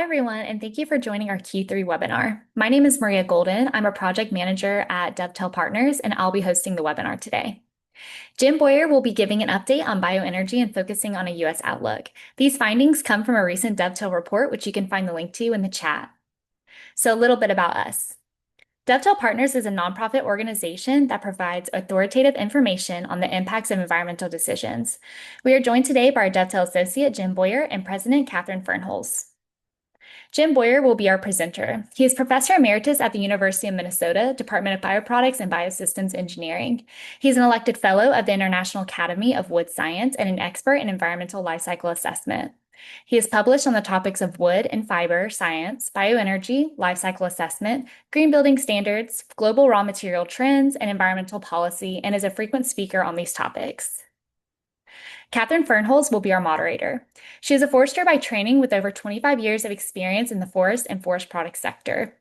everyone, and thank you for joining our Q3 webinar. My name is Maria Golden. I'm a project manager at Dovetail Partners, and I'll be hosting the webinar today. Jim Bowyer will be giving an update on bioenergy and focusing on a U.S. outlook. These findings come from a recent Dovetail report, which you can find the link to in the chat. So a little bit about us. Dovetail Partners is a nonprofit organization that provides authoritative information on the impacts of environmental decisions. We are joined today by our Dovetail associate, Jim Bowyer, and President Kathryn Fernholz. Jim Bowyer will be our presenter. He is Professor Emeritus at the University of Minnesota, Department of Bioproducts and Biosystems Engineering. He's an elected fellow of the International Academy of Wood Science and an expert in environmental life cycle assessment. He has published on the topics of wood and fiber science, bioenergy, life cycle assessment, green building standards, global raw material trends, and environmental policy, and is a frequent speaker on these topics. Kathryn Fernholz will be our moderator. She is a forester by training with over 25 years of experience in the forest and forest products sector.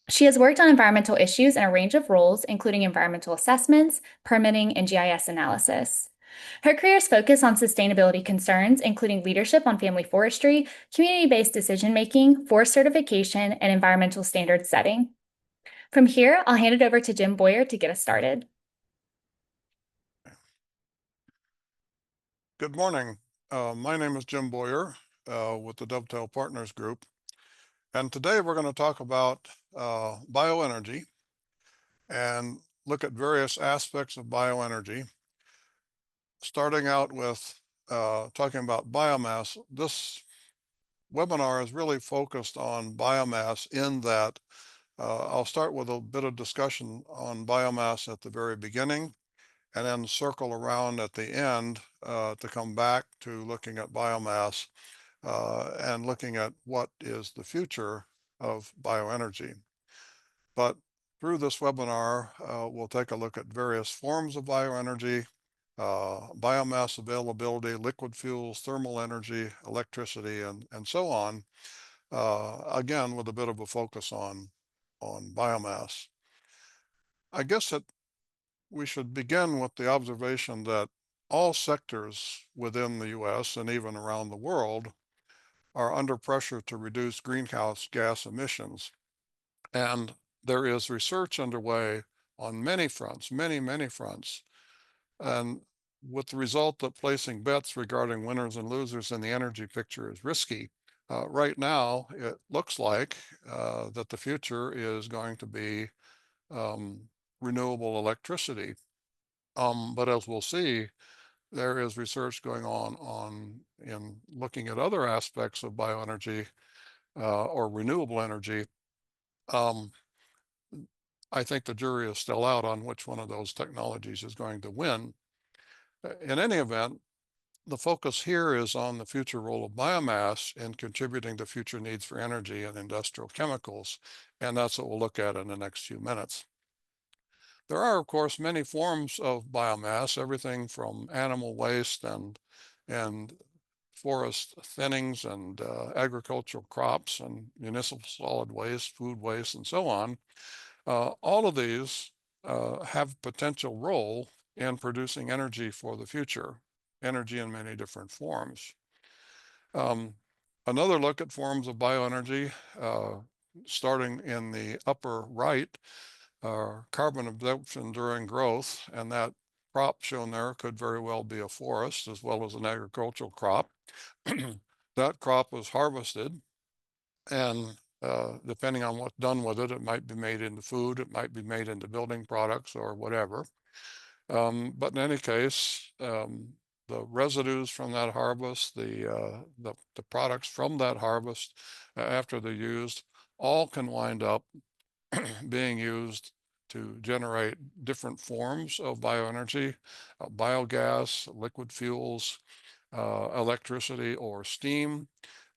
She has worked on environmental issues in a range of roles, including environmental assessments, permitting, and GIS analysis. Her careers focus on sustainability concerns, including leadership on family forestry, community-based decision-making, forest certification, and environmental standards setting. From here, I'll hand it over to Jim Bowyer to get us started. Good morning. My name is Jim Bowyer with the Dovetail Partners Group. And today we're going to talk about bioenergy and look at various aspects of bioenergy. Starting out with talking about biomass, this webinar is really focused on biomass in that I'll start with a bit of discussion on biomass at the very beginning, and then circle around at the end to come back to looking at biomass and looking at what is the future of bioenergy. But through this webinar, we'll take a look at various forms of bioenergy, biomass availability, liquid fuels, thermal energy, electricity, and so on, again, with a bit of a focus on biomass. I guess that we should begin with the observation that all sectors within the US and even around the world are under pressure to reduce greenhouse gas emissions. And there is research underway on many fronts, many fronts. And with the result that placing bets regarding winners and losers in the energy picture is risky. Right now, it looks like that the future is going to be renewable electricity. But as we'll see, there is research going on in looking at other aspects of bioenergy or renewable energy. I think the jury is still out on which one of those technologies is going to win. In any event, the focus here is on the future role of biomass in contributing to future needs for energy and industrial chemicals, and that's what we'll look at in the next few minutes. There are, of course, many forms of biomass, everything from animal waste and forest thinnings and agricultural crops and municipal solid waste, food waste, and so on. All of these have potential role in producing energy for the future, energy in many different forms. Another look at forms of bioenergy, starting in the upper right, carbon absorption during growth, and that crop shown there could very well be a forest as well as an agricultural crop. That crop was harvested, and depending on what's done with it, it might be made into food, it might be made into building products or whatever. But in any case, the residues from that harvest, the products from that harvest after they're used, all can wind up being used to generate different forms of bioenergy, biogas, liquid fuels, electricity or steam,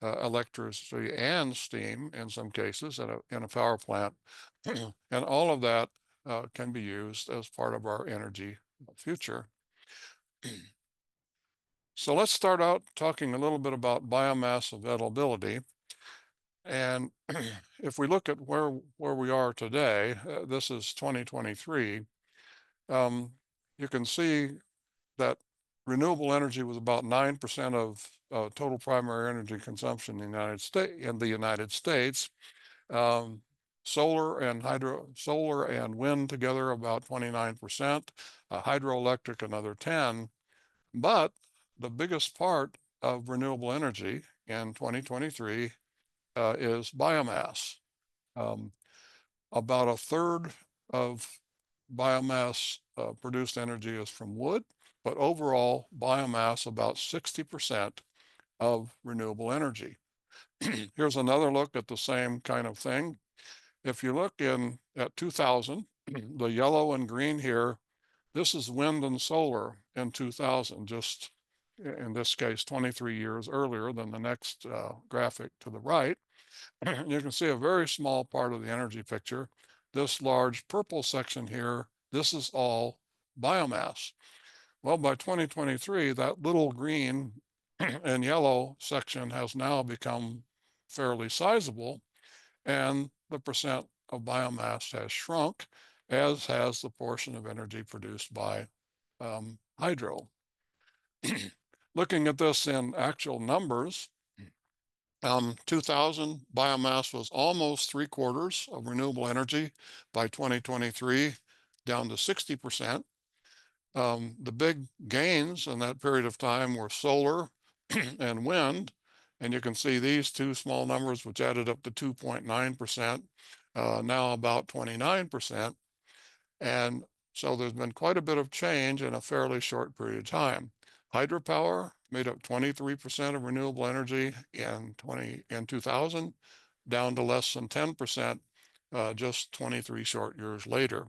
electricity and steam in some cases in a power plant. And all of that can be used as part of our energy future. So let's start out talking a little bit about biomass availability. And if we look at where we are today, this is 2023, you can see that renewable energy was about 9% of total primary energy consumption in the United States. Um, solar and wind together about 29%, hydroelectric another 10. But the biggest part of renewable energy in 2023 is biomass. Um, about a third of biomass produced energy is from wood, but overall biomass about 60% of renewable energy. Here's another look at the same kind of thing. If you look at 2000, the yellow and green here, this is wind and solar in 2000, just in this case, 23 years earlier than the next graphic to the right. You can see a very small part of the energy picture. This large purple section here, this is all biomass. Well, by 2023, that little green and yellow section has now become fairly sizable, and the percent of biomass has shrunk, as has the portion of energy produced by hydro. Looking at this in actual numbers, 2000 biomass was almost 3/4 of renewable energy. By 2023, down to 60%. The big gains in that period of time were solar and wind. And you can see these two small numbers, which added up to 2.9%, now about 29%. And so there's been quite a bit of change in a fairly short period of time. Hydropower made up 23% of renewable energy in 2000, down to less than 10% just 23 short years later.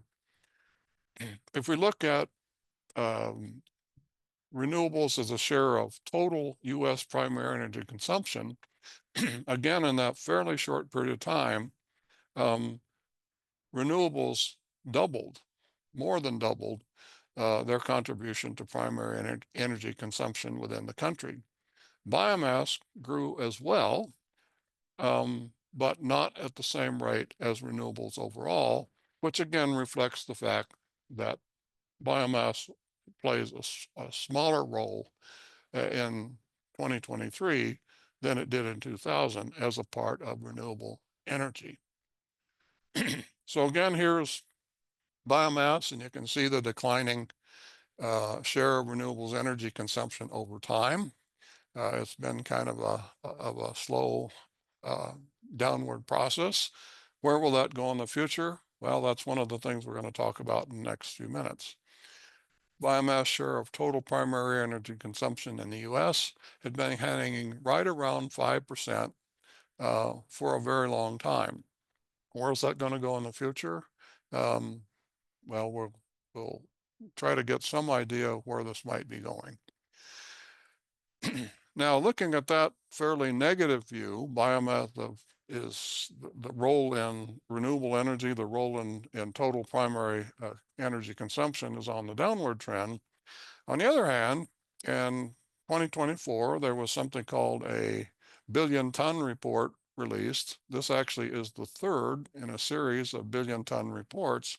If we look at um, renewables as a share of total US primary energy consumption, again, in that fairly short period of time, um, renewables doubled, more than doubled their contribution to primary energy consumption within the country. Biomass grew as well, but not at the same rate as renewables overall, which again reflects the fact that biomass plays a smaller role in 2023 than it did in 2000 as a part of renewable energy. So again, here's biomass, and you can see the declining share of renewables energy consumption over time. It's been kind of a slow downward process. Where will that go in the future? Well, that's one of the things we're going to talk about in the next few minutes. Biomass share of total primary energy consumption in the US had been hanging right around 5% for a very long time. Where's that going to go in the future? Um, well, we'll try to get some idea of where this might be going. Now, looking at that fairly negative view, biomass is the role in renewable energy, the role in total primary energy consumption is on the downward trend. On the other hand, in 2024, there was something called a billion-ton report released. This actually is the third in a series of billion-ton reports.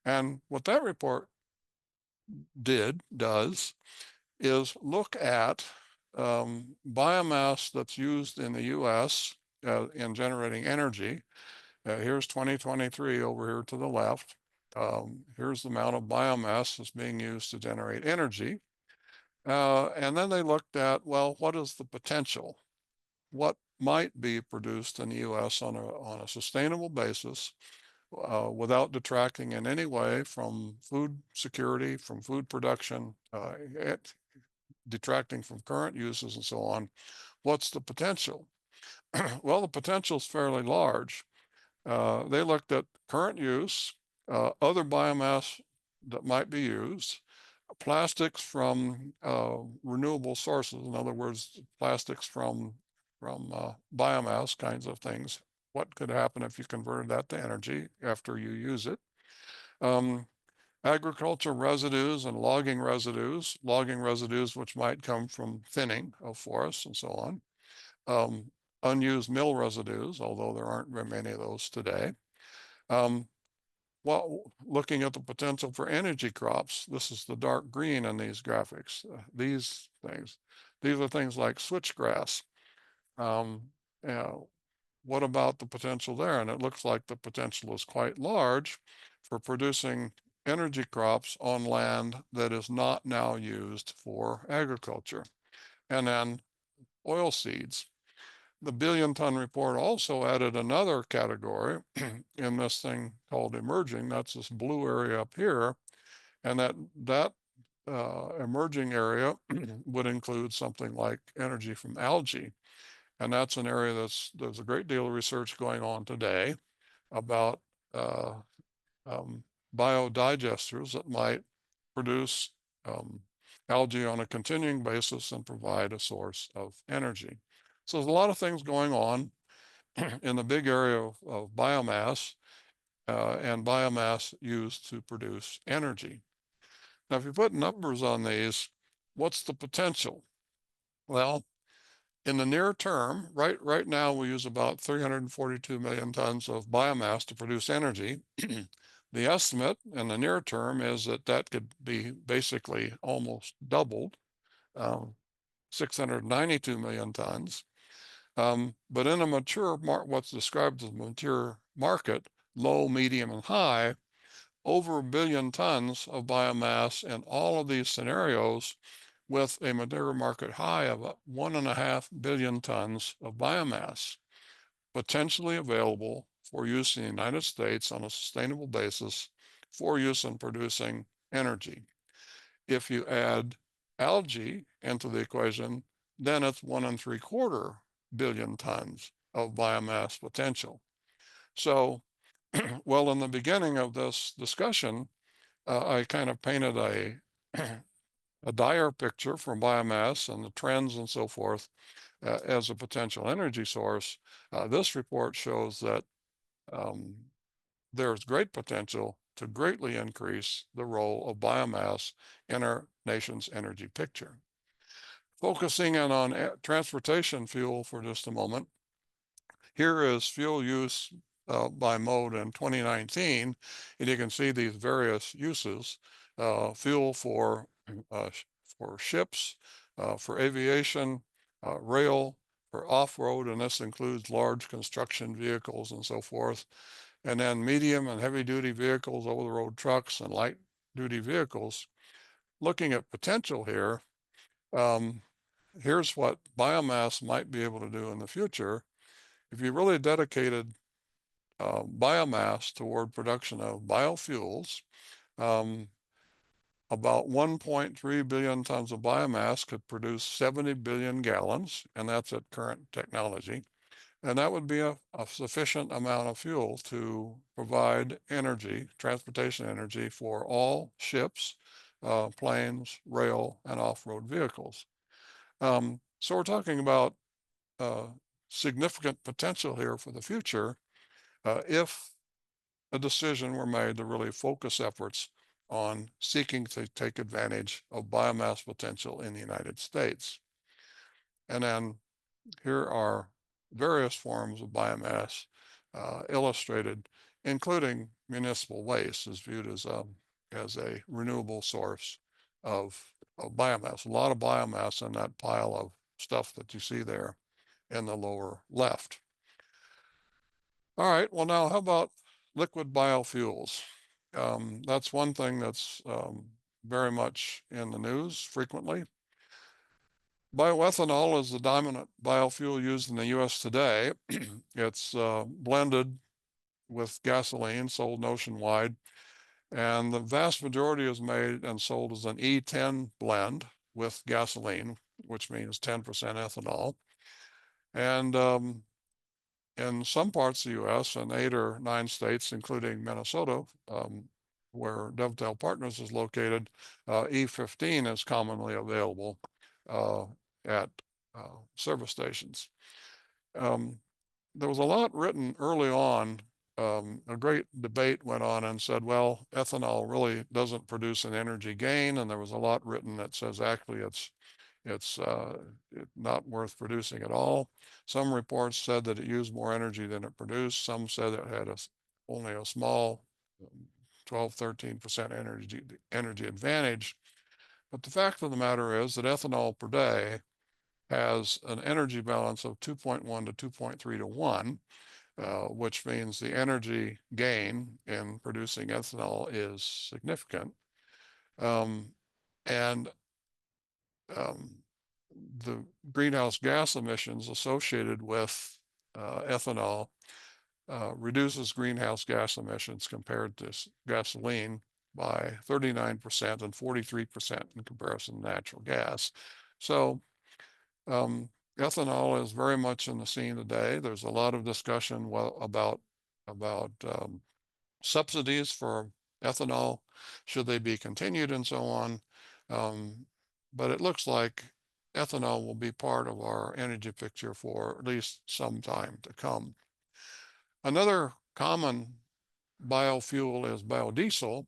And what that report does, is look at biomass that's used in the US in generating energy. Here's 2023 over here to the left. Here's the amount of biomass that's being used to generate energy. And then they looked at, well, what is the potential? What might be produced in the US on a sustainable basis without detracting in any way from food security, from food production, detracting from current uses and so on. What's the potential? Well, the potential is fairly large. They looked at current use, other biomass that might be used, plastics from renewable sources, in other words, plastics from biomass kinds of things. What could happen if you converted that to energy after you use it? Um, Agricultural residues and logging residues which might come from thinning of forests and so on. Unused mill residues, although there aren't very many of those today. Um, Well, looking at the potential for energy crops, this is the dark green in these graphics. These are things like switchgrass. Um, uh, what about the potential there? And it looks like the potential is quite large for producing energy crops on land that is not now used for agriculture. And then oil seeds. The billion-ton report also added another category in this thing called emerging. That's this blue area up here. And that emerging area would include something like energy from algae. And that's an area there's a great deal of research going on today about uh, um, biodigesters that might produce um, algae on a continuing basis and provide a source of energy. So there's a lot of things going on in the big area of biomass and biomass used to produce energy. Now, if you put numbers on these, what's the potential? Well, in the near term, right now we use about 342 million tons of biomass to produce energy. The estimate in the near term is that that could be basically almost doubled, 692 million tons. But in a what's described as a mature market, low, medium, and high, over 1 billion tons of biomass in all of these scenarios with a mature market high of 1.5 billion tons of biomass potentially available for use in the United States on a sustainable basis for use in producing energy. If you add algae into the equation, then it's 1.75 billion tons of biomass potential. So, well, in the beginning of this discussion, I kind of painted a dire picture from biomass and the trends and so forth as a potential energy source. This report shows that um, there's great potential to greatly increase the role of biomass in our nation's energy picture. Focusing in on transportation fuel for just a moment, here is fuel use by mode in 2019, and you can see these various uses. Fuel uh, for ships, for aviation, rail, for off-road, and this includes large construction vehicles and so forth, and then medium and heavy-duty vehicles, over-the-road trucks, and light-duty vehicles. Looking at potential here, um, here's what biomass might be able to do in the future. If you really dedicated biomass toward production of biofuels, um, about 1.3 billion tons of biomass could produce 70 billion gallons, and that's at current technology. And that would be a sufficient amount of fuel to provide energy, transportation energy for all ships, planes, rail, and off-road vehicles. So we're talking about uh, significant potential here for the future if a decision were made to really focus efforts on seeking to take advantage of biomass potential in the United States. And then here are various forms of biomass illustrated, including municipal waste is viewed as a renewable source of, of biomass. A lot of biomass in that pile of stuff that you see there in the lower left. All right, well now how about liquid biofuels? That's one thing that's very much in the news frequently. Bioethanol is the dominant biofuel used in the US today. It's blended with gasoline, sold nationwide, and the vast majority is made and sold as an E10 blend with gasoline, which means 10% ethanol. And in some parts of the US and 8 or 9 states, including Minnesota, where Dovetail Partners is located, E15 is commonly available at service stations. There was a lot written early on. A great debate went on and said, well, ethanol really doesn't produce an energy gain. And there was a lot written that says actually it's not worth producing at all. Some reports said that it used more energy than it produced. Some said it had only a small 12, 13% energy advantage. But the fact of the matter is that ethanol per day has an energy balance of 2.1 to 2.3 to 1, which means the energy gain in producing ethanol is significant. And um, the greenhouse gas emissions associated with ethanol reduces greenhouse gas emissions compared to gasoline by 39% and 43% in comparison to natural gas. So ethanol is very much in the scene today. There's a lot of discussion about subsidies for ethanol, should they be continued and so on. But it looks like ethanol will be part of our energy picture for at least some time to come. Another common biofuel is biodiesel,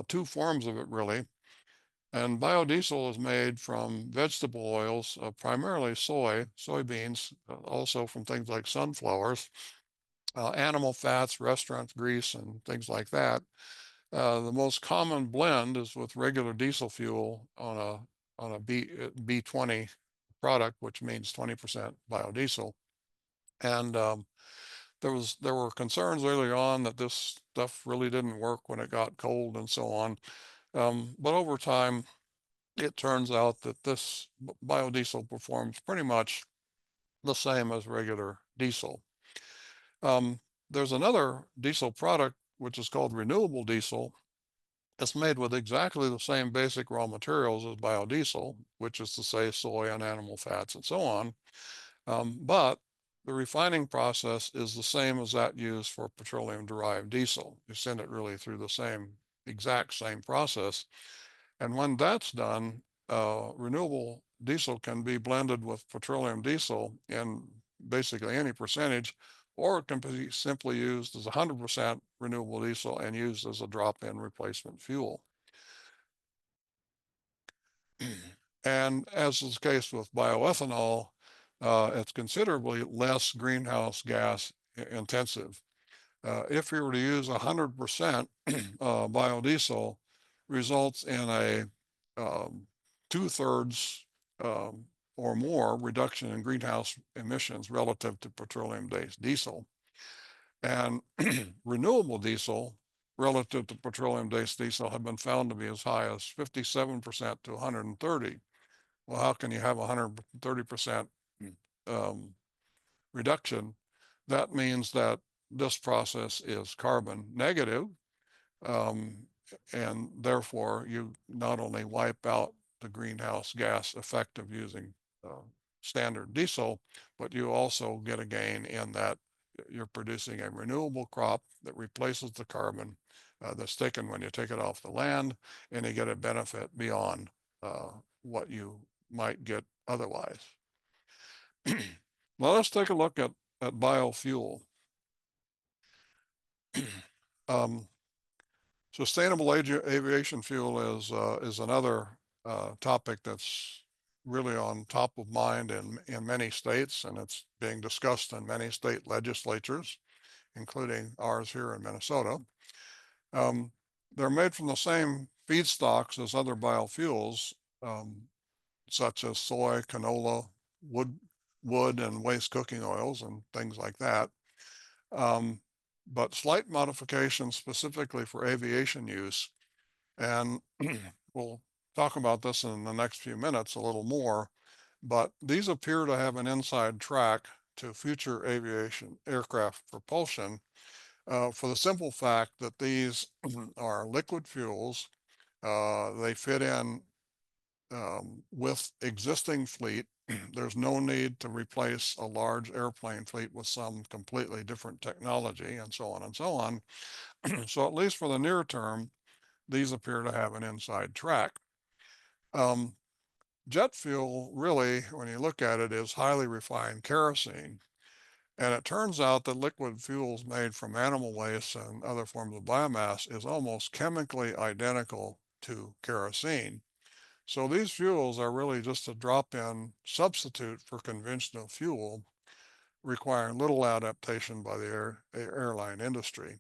two forms of it really. And biodiesel is made from vegetable oils, primarily soybeans, also from things like sunflowers, animal fats, restaurant grease, and things like that. The most common blend is with regular diesel fuel on a B20 product, which means 20% biodiesel. And there were concerns early on that this stuff really didn't work when it got cold and so on. But over time, it turns out that this biodiesel performs pretty much the same as regular diesel. Um, there's another diesel product which is called renewable diesel. It's made with exactly the same basic raw materials as biodiesel, which is to say soy and animal fats and so on. But the refining process is the same as that used for petroleum-derived diesel. You send it really through the exact same process. And when that's done, renewable diesel can be blended with petroleum diesel in basically any percentage, or it can be simply used as 100% renewable diesel and used as a drop-in replacement fuel. And as is the case with bioethanol, it's considerably less greenhouse gas intensive. If you were to use 100% biodiesel, results in a 2/3 um, or more reduction in greenhouse emissions relative to petroleum-based diesel. And renewable diesel relative to petroleum-based diesel have been found to be as high as 57% to 130. Well, how can you have 130% reduction? That means that this process is carbon negative, um, and therefore you not only wipe out the greenhouse gas effect of using standard diesel, but you also get a gain in that you're producing a renewable crop that replaces the carbon that's taken when you take it off the land, and you get a benefit beyond what you might get otherwise. Well, let's take a look at biofuel. um, Sustainable aviation fuel is another topic that's really on top of mind in many states, and it's being discussed in many state legislatures, including ours here in Minnesota. Um, they're made from the same feedstocks as other biofuels, um, such as soy, canola, wood and waste cooking oils and things like that. Um, but slight modifications specifically for aviation use. And we'll talk about this in the next few minutes a little more, but these appear to have an inside track to future aviation aircraft propulsion for the simple fact that these are liquid fuels. They fit in with existing fleet. There's no need to replace a large airplane fleet with some completely different technology and so on and so on. So at least for the near term, these appear to have an inside track. Um, jet fuel really, when you look at it, is highly refined kerosene. And it turns out that liquid fuels made from animal waste and other forms of biomass is almost chemically identical to kerosene. So these fuels are really just a drop-in substitute for conventional fuel, requiring little adaptation by the airline industry.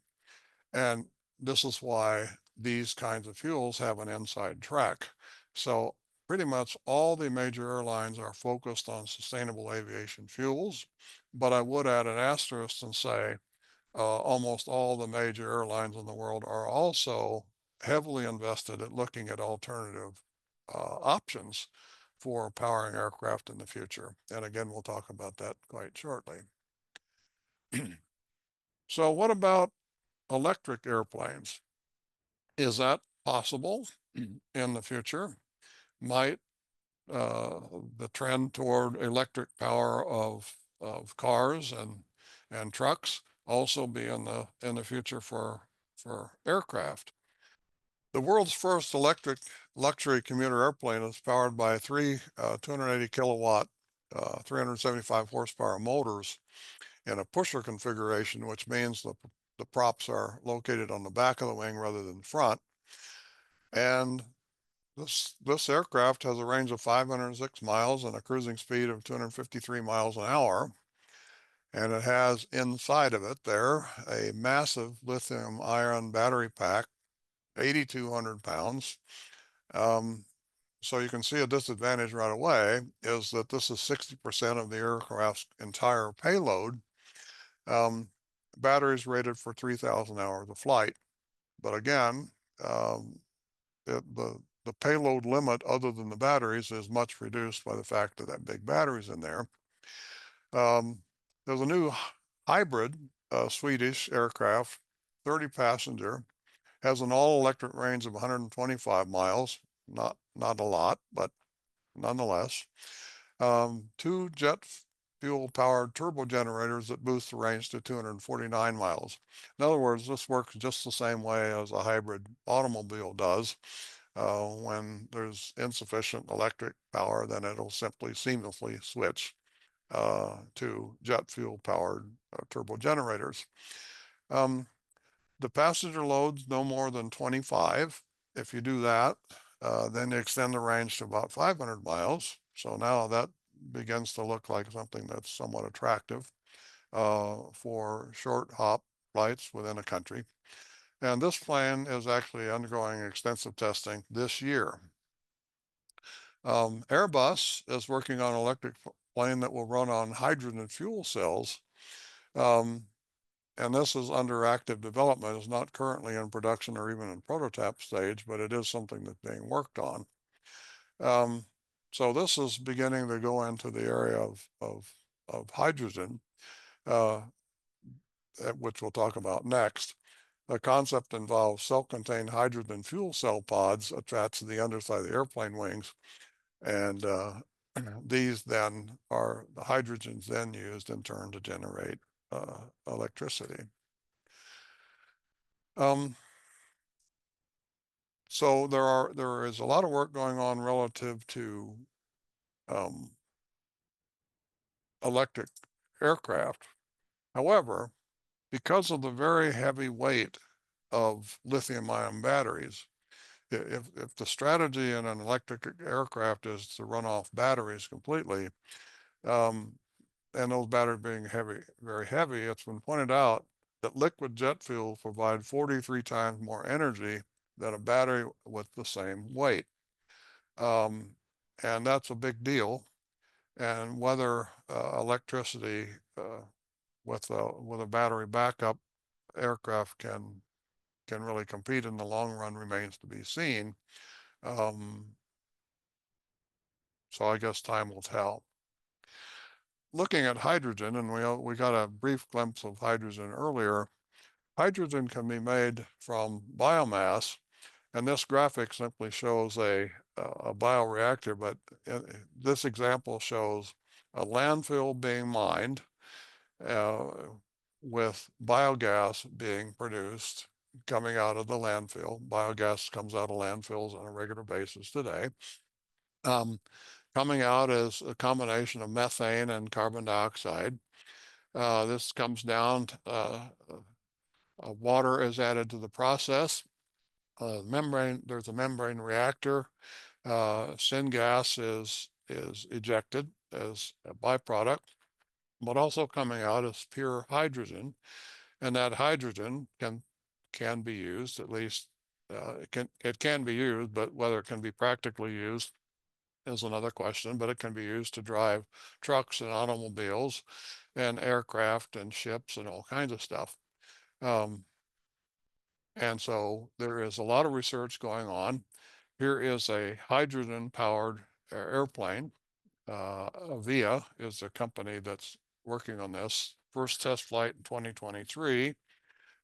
And this is why these kinds of fuels have an inside track. So pretty much all the major airlines are focused on sustainable aviation fuels, but I would add an asterisk and say almost all the major airlines in the world are also heavily invested at looking at alternative options for powering aircraft in the future. And again, we'll talk about that quite shortly. So what about electric airplanes? Is that possible in the future? Might uh, the trend toward electric power of cars and trucks also be in the future for aircraft? The world's first electric luxury commuter airplane is powered by three 280 kilowatt, 375 horsepower motors in a pusher configuration, which means the props are located on the back of the wing rather than front. And this aircraft has a range of 506 miles and a cruising speed of 253 miles an hour. And it has inside of it there a massive lithium ion battery pack, 8,200 pounds. Um, so you can see a disadvantage right away is that this is 60% of the aircraft's entire payload. Um, batteries rated for 3,000 hours of flight. But again, um, the payload limit other than the batteries is much reduced by the fact that big batteries in there. There's a new hybrid Swedish aircraft, 30 passenger, has an all electric range of 125 miles, not a lot, but nonetheless. Two jet fuel powered turbo generators that boost the range to 249 miles. In other words, this works just the same way as a hybrid automobile does. When there's insufficient electric power, then it'll simply seamlessly switch to jet fuel powered turbo generators. Um, the passenger load's no more than 25. If you do that, then you extend the range to about 500 miles. So now that begins to look like something that's somewhat attractive for short hop flights within a country. And this plane is actually undergoing extensive testing this year. Airbus is working on an electric plane that will run on hydrogen fuel cells. Um, and this is under active development. It's not currently in production or even in prototype stage, but it is something that's being worked on. Um, so this is beginning to go into the area of hydrogen, uh, which we'll talk about next. The concept involves self-contained hydrogen fuel cell pods attached to the underside of the airplane wings. And these then are the hydrogens then used in turn to generate electricity. Um, so there is a lot of work going on relative to um, electric aircraft. However, because of the very heavy weight of lithium-ion batteries, if the strategy in an electric aircraft is to run off batteries completely, um, and those batteries being heavy, very heavy, it's been pointed out that liquid jet fuel provides 43 times more energy than a battery with the same weight. Um, and that's a big deal. And whether electricity with a battery backup aircraft can really compete in the long run remains to be seen. Um, so I guess time will tell. Looking at hydrogen, and we got a brief glimpse of hydrogen earlier. Hydrogen can be made from biomass, and this graphic simply shows a bioreactor, but this example shows a landfill being mined uh, with biogas being produced coming out of the landfill. Biogas comes out of landfills on a regular basis today. Um, coming out as a combination of methane and carbon dioxide. This comes down, water is added to the process. There's a membrane reactor. Syngas is ejected as a byproduct, but also coming out is pure hydrogen. And that hydrogen can be used, at least it can be used, but whether it can be practically used is another question. But it can be used to drive trucks and automobiles and aircraft and ships and all kinds of stuff. And so there is a lot of research going on. Here is a hydrogen-powered airplane. Avia is the company that's working on this. First test flight in 2023.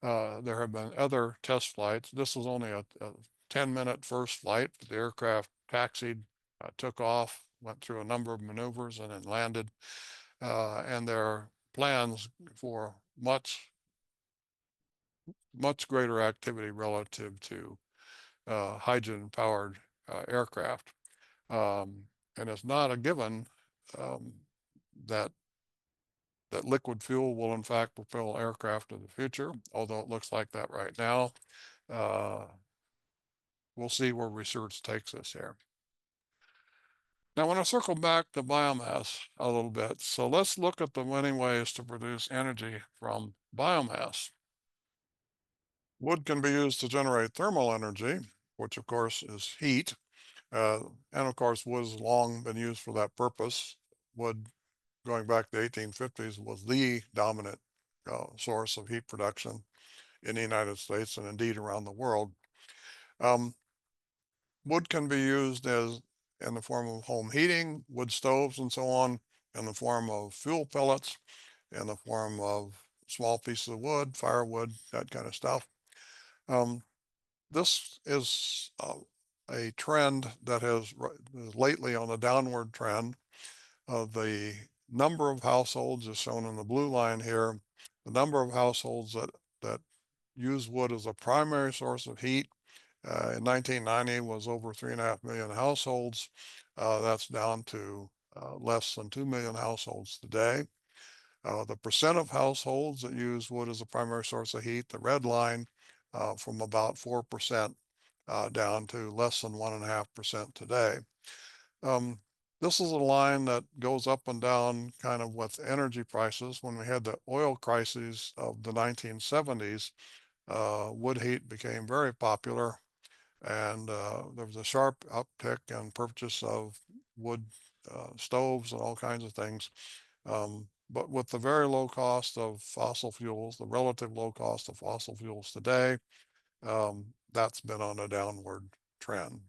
There have been other test flights. This was only a 10-minute first flight. The aircraft taxied, took off, went through a number of maneuvers, and then landed. And there are plans for much greater activity relative to hydrogen-powered aircraft. And it's not a given um, that liquid fuel will in fact propel aircraft in the future, although it looks like that right now. We'll see where research takes us here. Now, I want to circle back to biomass a little bit. So let's look at the many ways to produce energy from biomass. Wood can be used to generate thermal energy, which of course is heat. And of course, wood has long been used for that purpose. Wood, going back to the 1850s, was the dominant source of heat production in the United States and indeed around the world. Wood can be used in the form of home heating, wood stoves and so on, in the form of fuel pellets, in the form of small pieces of wood, firewood, that kind of stuff. This is a trend that is lately on a downward trend. The number of households is shown in the blue line here. The number of households that use wood as a primary source of heat in 1990 was over 3.5 million households. That's down to less than 2 million households today. The percent of households that use wood as a primary source of heat, the red line, from about 4% down to less than 1.5% today. This is a line that goes up and down kind of with energy prices. When we had the oil crises of the 1970s, wood heat became very popular, and there was a sharp uptick in purchase of wood stoves and all kinds of things. But with the very low cost of fossil fuels, the relative low cost of fossil fuels today, that's been on a downward trend.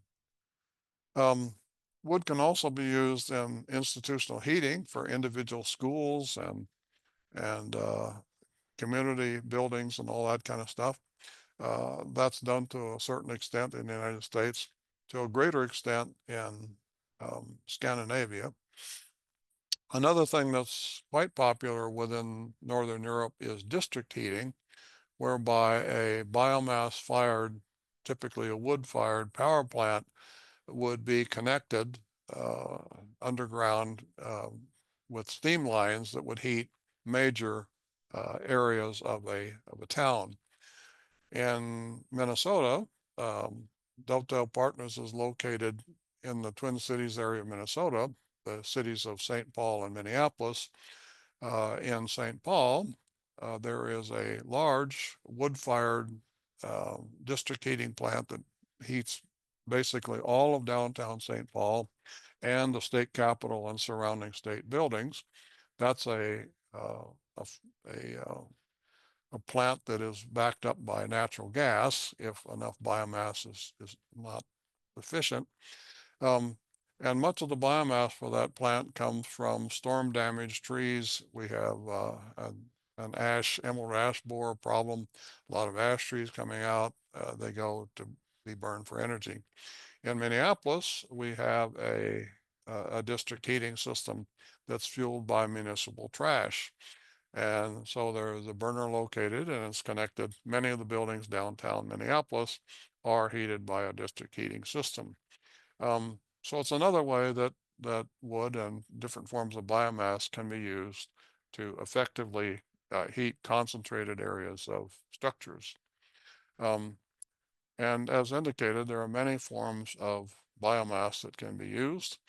Wood can also be used in institutional heating for individual schools and community buildings and all that kind of stuff. That's done to a certain extent in the United States, to a greater extent in Scandinavia. Another thing that's quite popular within Northern Europe is district heating, whereby a biomass-fired, typically a wood-fired power plant would be connected underground with steam lines that would heat major areas of a town. In Minnesota, Dovetail Partners is located in the Twin Cities area of Minnesota, the cities of St. Paul and Minneapolis. In St. Paul, there is a large wood-fired district heating plant that heats basically all of downtown St. Paul and the state capitol and surrounding state buildings. That's a plant that is backed up by natural gas if enough biomass is not sufficient. And much of the biomass for that plant comes from storm damaged trees. We have an emerald ash borer problem, a lot of ash trees coming out. They go to be burned for energy. In Minneapolis, we have a district heating system that's fueled by municipal trash. And so there's a burner located and it's connected. Many of the buildings downtown Minneapolis are heated by a district heating system. So it's another way that wood and different forms of biomass can be used to effectively heat concentrated areas of structures. And as indicated, there are many forms of biomass that can be used.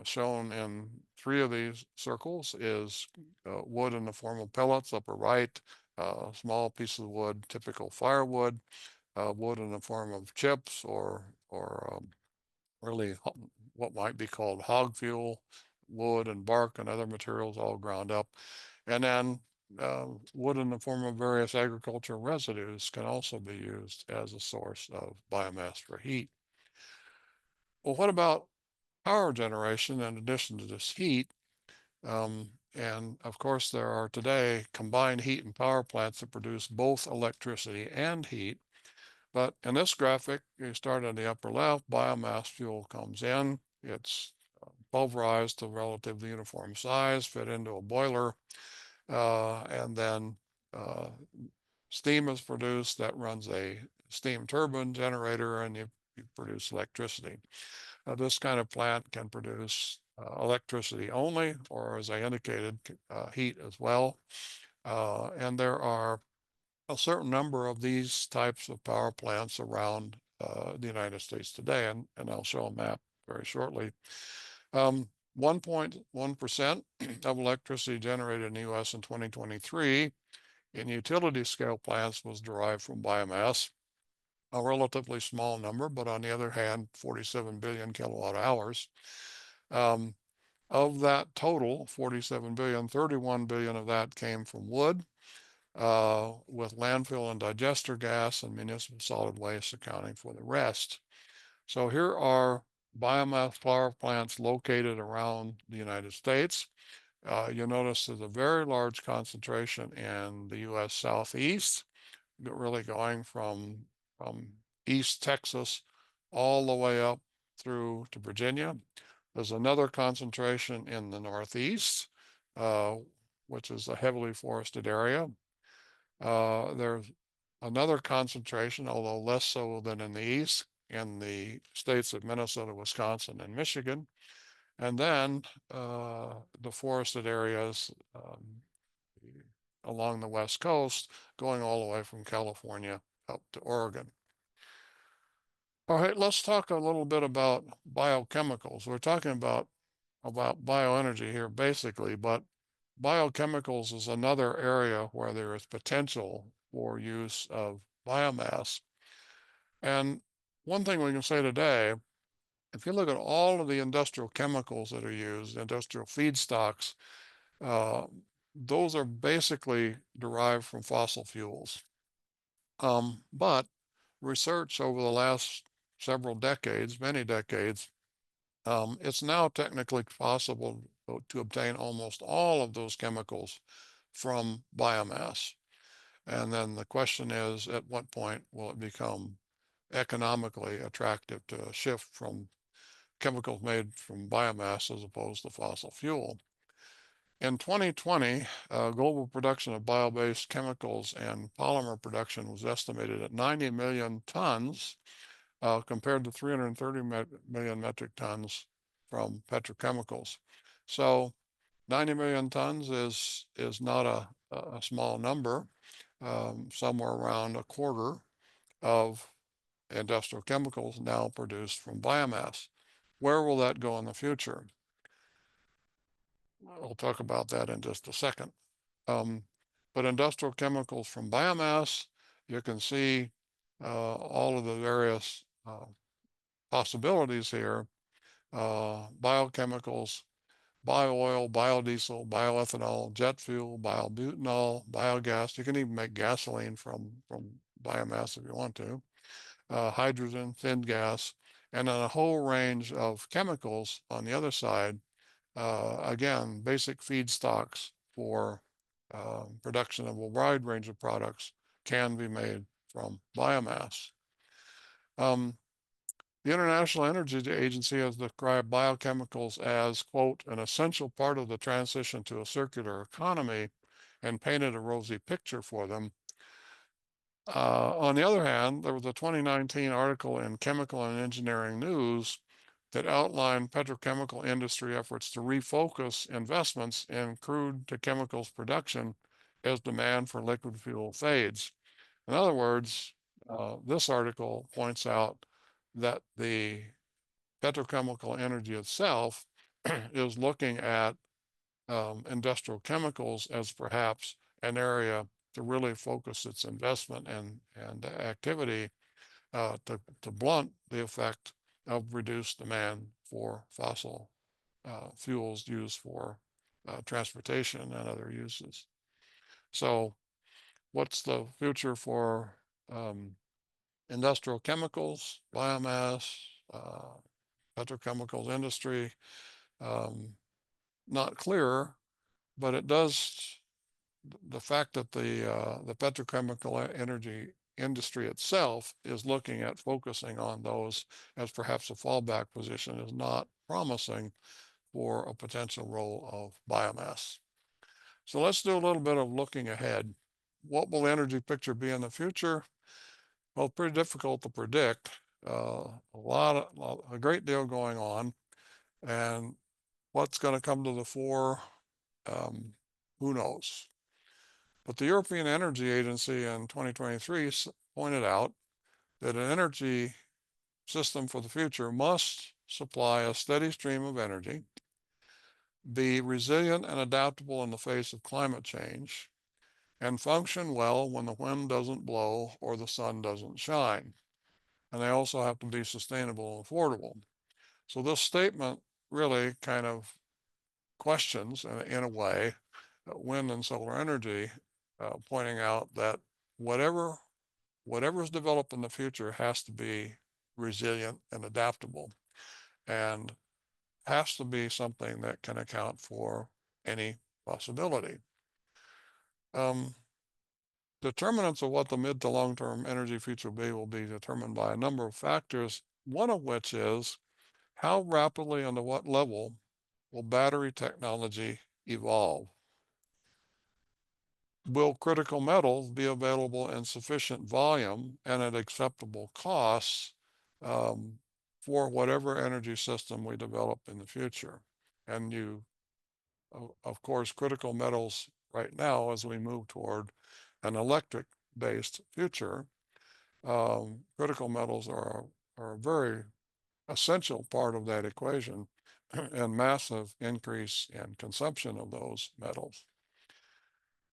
Shown in 3 of these circles is wood in the form of pellets, upper right, small pieces of wood, typical firewood, wood in the form of chips or really what might be called hog fuel, wood and bark and other materials all ground up. And then wood in the form of various agricultural residues can also be used as a source of biomass for heat. Well, what about power generation in addition to this heat? And of course, there are today combined heat and power plants that produce both electricity and heat. But in this graphic, you start in the upper left, biomass fuel comes in. It's pulverized to relatively uniform size, fit into a boiler, and then uh, steam is produced that runs a steam turbine generator, and you produce electricity. This kind of plant can produce electricity only, or as I indicated, heat as well. And there are a certain number of these types of power plants around the United States today, and I'll show a map very shortly. 1.1% of electricity generated in the US in 2023 in utility scale plants was derived from biomass, a relatively small number, but on the other hand, 47 billion kilowatt hours. Of that total, 47 billion, 31 billion of that came from wood, with landfill and digester gas and municipal solid waste accounting for the rest. So here are biomass power plants located around the United States. You'll notice there's a very large concentration in the US Southeast, really going from East Texas all the way up through to Virginia. There's another concentration in the Northeast, uh, which is a heavily forested area. There's another concentration, although less so than in the East, in the states of Minnesota, Wisconsin, and Michigan. And then the forested areas along the West Coast, going all the way from California up to Oregon. All right, let's talk a little bit about biochemicals. We're talking about bioenergy here basically, but biochemicals is another area where there is potential for use of biomass. And one thing we can say today, if you look at all of the industrial chemicals that are used, industrial feedstocks, uh, those are basically derived from fossil fuels. But research over the last several decades, many decades, it's now technically possible to obtain almost all of those chemicals from biomass. And then the question is, at what point will it become economically attractive to shift from chemicals made from biomass as opposed to fossil fuel? In 2020, global production of bio-based chemicals and polymer production was estimated at 90 million tons, compared to 330 million metric tons from petrochemicals. So 90 million tons is not a small number, somewhere around a quarter of industrial chemicals now produced from biomass. Where will that go in the future? We'll talk about that in just a second. But industrial chemicals from biomass, you can see all of the various possibilities here. Biochemicals, bio-oil, biodiesel, bioethanol, jet fuel, biobutanol, biogas. You can even make gasoline from biomass if you want to. Hydrogen, syngas, and then a whole range of chemicals on the other side. Again, basic feedstocks for production of a wide range of products can be made from biomass. Um, the International Energy Agency has described biochemicals as, quote, an essential part of the transition to a circular economy and painted a rosy picture for them. On the other hand, there was a 2019 article in Chemical and Engineering News that outlined petrochemical industry efforts to refocus investments in crude to chemicals production as demand for liquid fuel fades. In other words, this article points out that the petrochemical energy itself is looking at industrial chemicals as perhaps an area to really focus its investment and activity to blunt the effect of reduced demand for fossil fuels used for transportation and other uses. So what's the future for industrial chemicals, biomass, petrochemicals industry? Not clear, but it does, the fact that the petrochemical energy industry itself is looking at focusing on those as perhaps a fallback position is not promising for a potential role of biomass. So let's do a little bit of looking ahead. What will the energy picture be in the future? Well, pretty difficult to predict. A great deal going on, and what's going to come to the fore, who knows? But the European Energy Agency in 2023 pointed out that an energy system for the future must supply a steady stream of energy, be resilient and adaptable in the face of climate change, and function well when the wind doesn't blow or the sun doesn't shine. And they also have to be sustainable and affordable. So this statement really kind of questions, in a way, wind and solar energy, pointing out that whatever is developed in the future has to be resilient and adaptable, and has to be something that can account for any possibility. Determinants of what the mid to long-term energy future will be determined by a number of factors, one of which is how rapidly and to what level will battery technology evolve? Will critical metals be available in sufficient volume and at acceptable costs for whatever energy system we develop in the future? And of course, critical metals right now, as we move toward an electric-based future, critical metals are a very essential part of that equation and massive increase in consumption of those metals.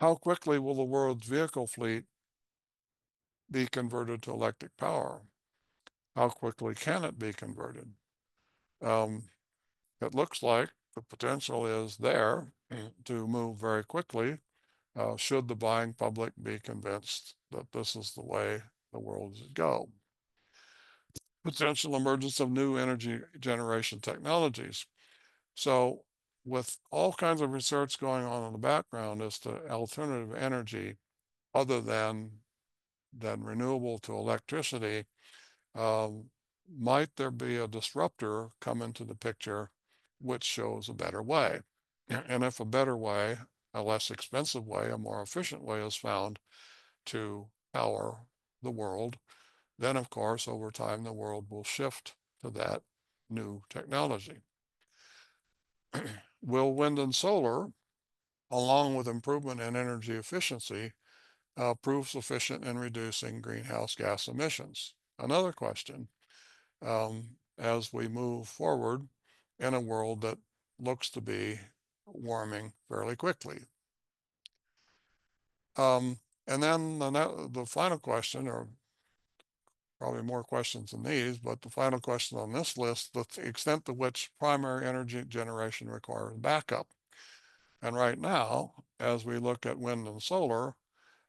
How quickly will the world's vehicle fleet be converted to electric power? How quickly can it be converted? Um, it looks like the potential is there to move very quickly, should the buying public be convinced that this is the way the world should go. Potential emergence of new energy generation technologies. So with all kinds of research going on in the background as to alternative energy other than renewable to electricity, might there be a disruptor come into the picture which shows a better way? And if a better way, a less expensive way, a more efficient way is found to power the world, then of course over time the world will shift to that new technology. Will wind and solar, along with improvement in energy efficiency, prove sufficient in reducing greenhouse gas emissions? Another question, as we move forward in a world that looks to be warming fairly quickly. And then the final question, or probably more questions than these, but the final question on this list, the extent to which primary energy generation requires backup. And right now, as we look at wind and solar,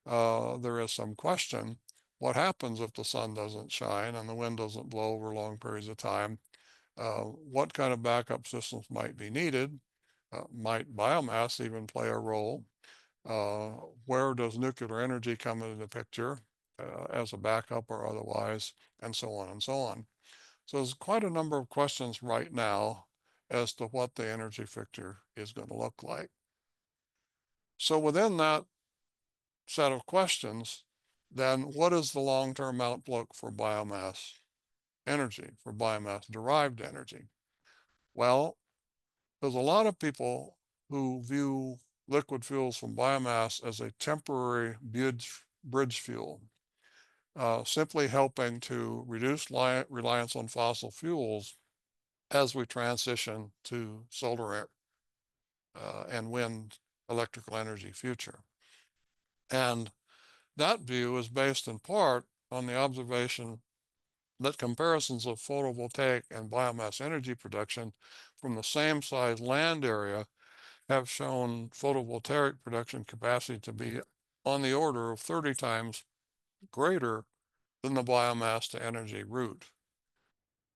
there is some question. What happens if the sun doesn't shine and the wind doesn't blow over long periods of time? What kind of backup systems might be needed? Might biomass even play a role? Where does nuclear energy come into the picture as a backup or otherwise, and so on and so on. So there's quite a number of questions right now as to what the energy picture is going to look like. So within that set of questions, then what is the long-term outlook for biomass energy, for biomass derived energy? Well, there's a lot of people who view liquid fuels from biomass as a temporary bridge fuel, simply helping to reduce reliance on fossil fuels as we transition to solar and wind electrical energy future. And That view is based in part on the observation that comparisons of photovoltaic and biomass energy production from the same size land area have shown photovoltaic production capacity to be on the order of 30 times greater than the biomass to energy route.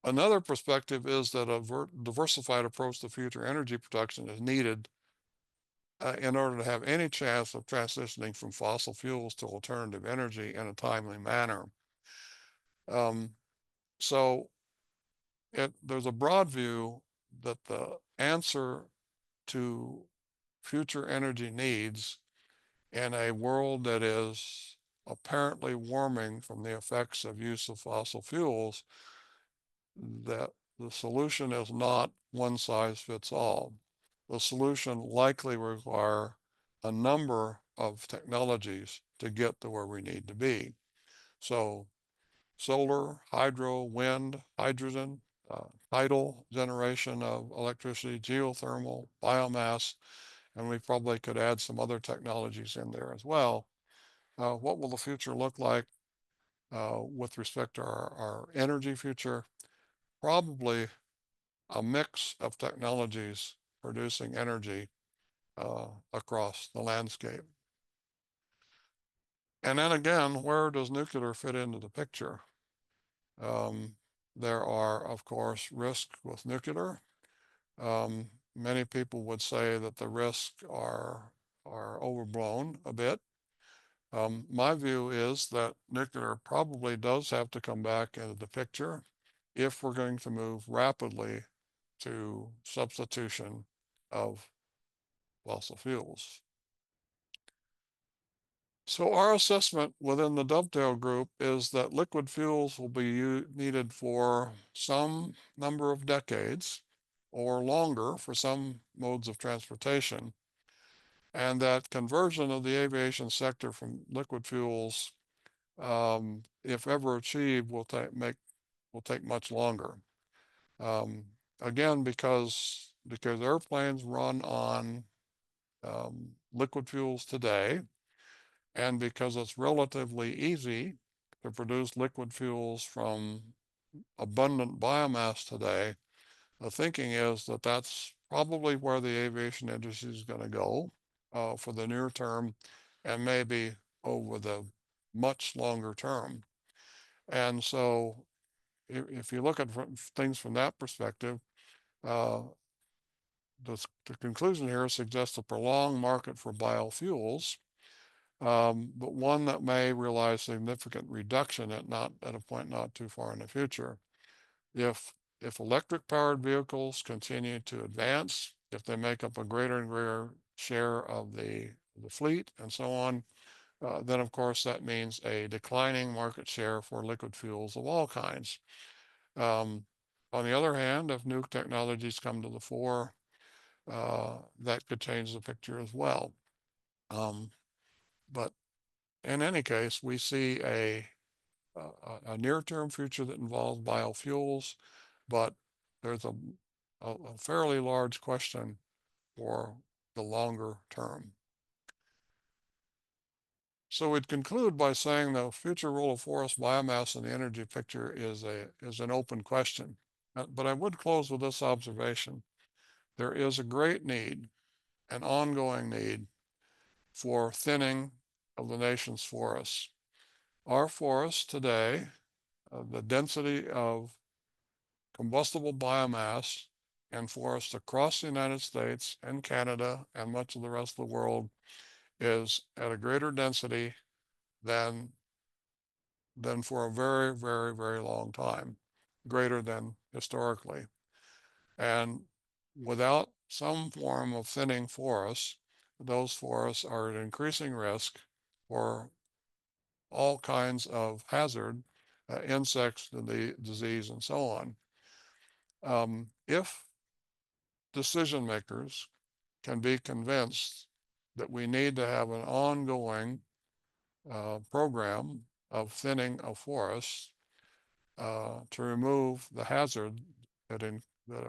Another perspective is that a diversified approach to future energy production is needed in order to have any chance of transitioning from fossil fuels to alternative energy in a timely manner. Um, so there's a broad view that the answer to future energy needs in a world that is apparently warming from the effects of use of fossil fuels, that the solution is not one size fits all. The solution likely require a number of technologies to get to where we need to be. So solar, hydro, wind, hydrogen, tidal generation of electricity, geothermal, biomass, and we probably could add some other technologies in there as well. What will the future look like with respect to our energy future? Probably a mix of technologies producing energy across the landscape. And then again, where does nuclear fit into the picture? Um, there are, of course, risks with nuclear. Many people would say that the risks are overblown a bit. My view is that nuclear probably does have to come back into the picture if we're going to move rapidly to substitution of fossil fuels. So our assessment within the Dovetail group is that liquid fuels will be needed for some number of decades or longer for some modes of transportation, and that conversion of the aviation sector from liquid fuels, if ever achieved, will take much longer. Um, again, because airplanes run on liquid fuels today, and because it's relatively easy to produce liquid fuels from abundant biomass today, the thinking is that that's probably where the aviation industry is going to go for the near term and maybe over the much longer term. And so if you look at things from that perspective, uh, the conclusion here suggests a prolonged market for biofuels, but one that may realize significant reduction at a point not too far in the future. If electric powered vehicles continue to advance, if they make up a greater and greater share of the fleet and so on, then of course that means a declining market share for liquid fuels of all kinds. Um, on the other hand, if new technologies come to the fore, that could change the picture as well. But in any case, we see a near-term future that involves biofuels, but there's a fairly large question for the longer term. So we'd conclude by saying the future role of forest biomass in the energy picture is an open question. But I would close with this observation. There is a great need, an ongoing need, for thinning of the nation's forests. Our forests today, the density of combustible biomass in forests across the United States and Canada and much of the rest of the world is at a greater density than for a very, very, very long time, greater than historically. And without some form of thinning forests, those forests are at increasing risk for all kinds of hazard, insects, disease, and so on. If decision makers can be convinced that we need to have an ongoing program of thinning of forests to remove the hazard that a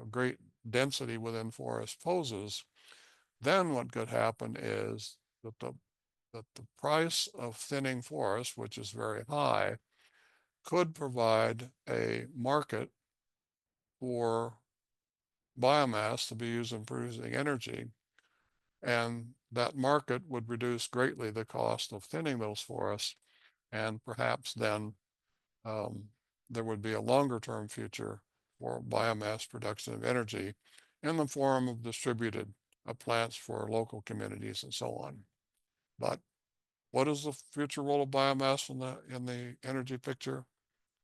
great density within forests poses, then what could happen is that that the price of thinning forests, which is very high, could provide a market for biomass to be used in producing energy. And that market would reduce greatly the cost of thinning those forests. And perhaps then um, there would be a longer term future for biomass production of energy in the form of distributed plants for local communities and so on. But what is the future role of biomass in the energy picture?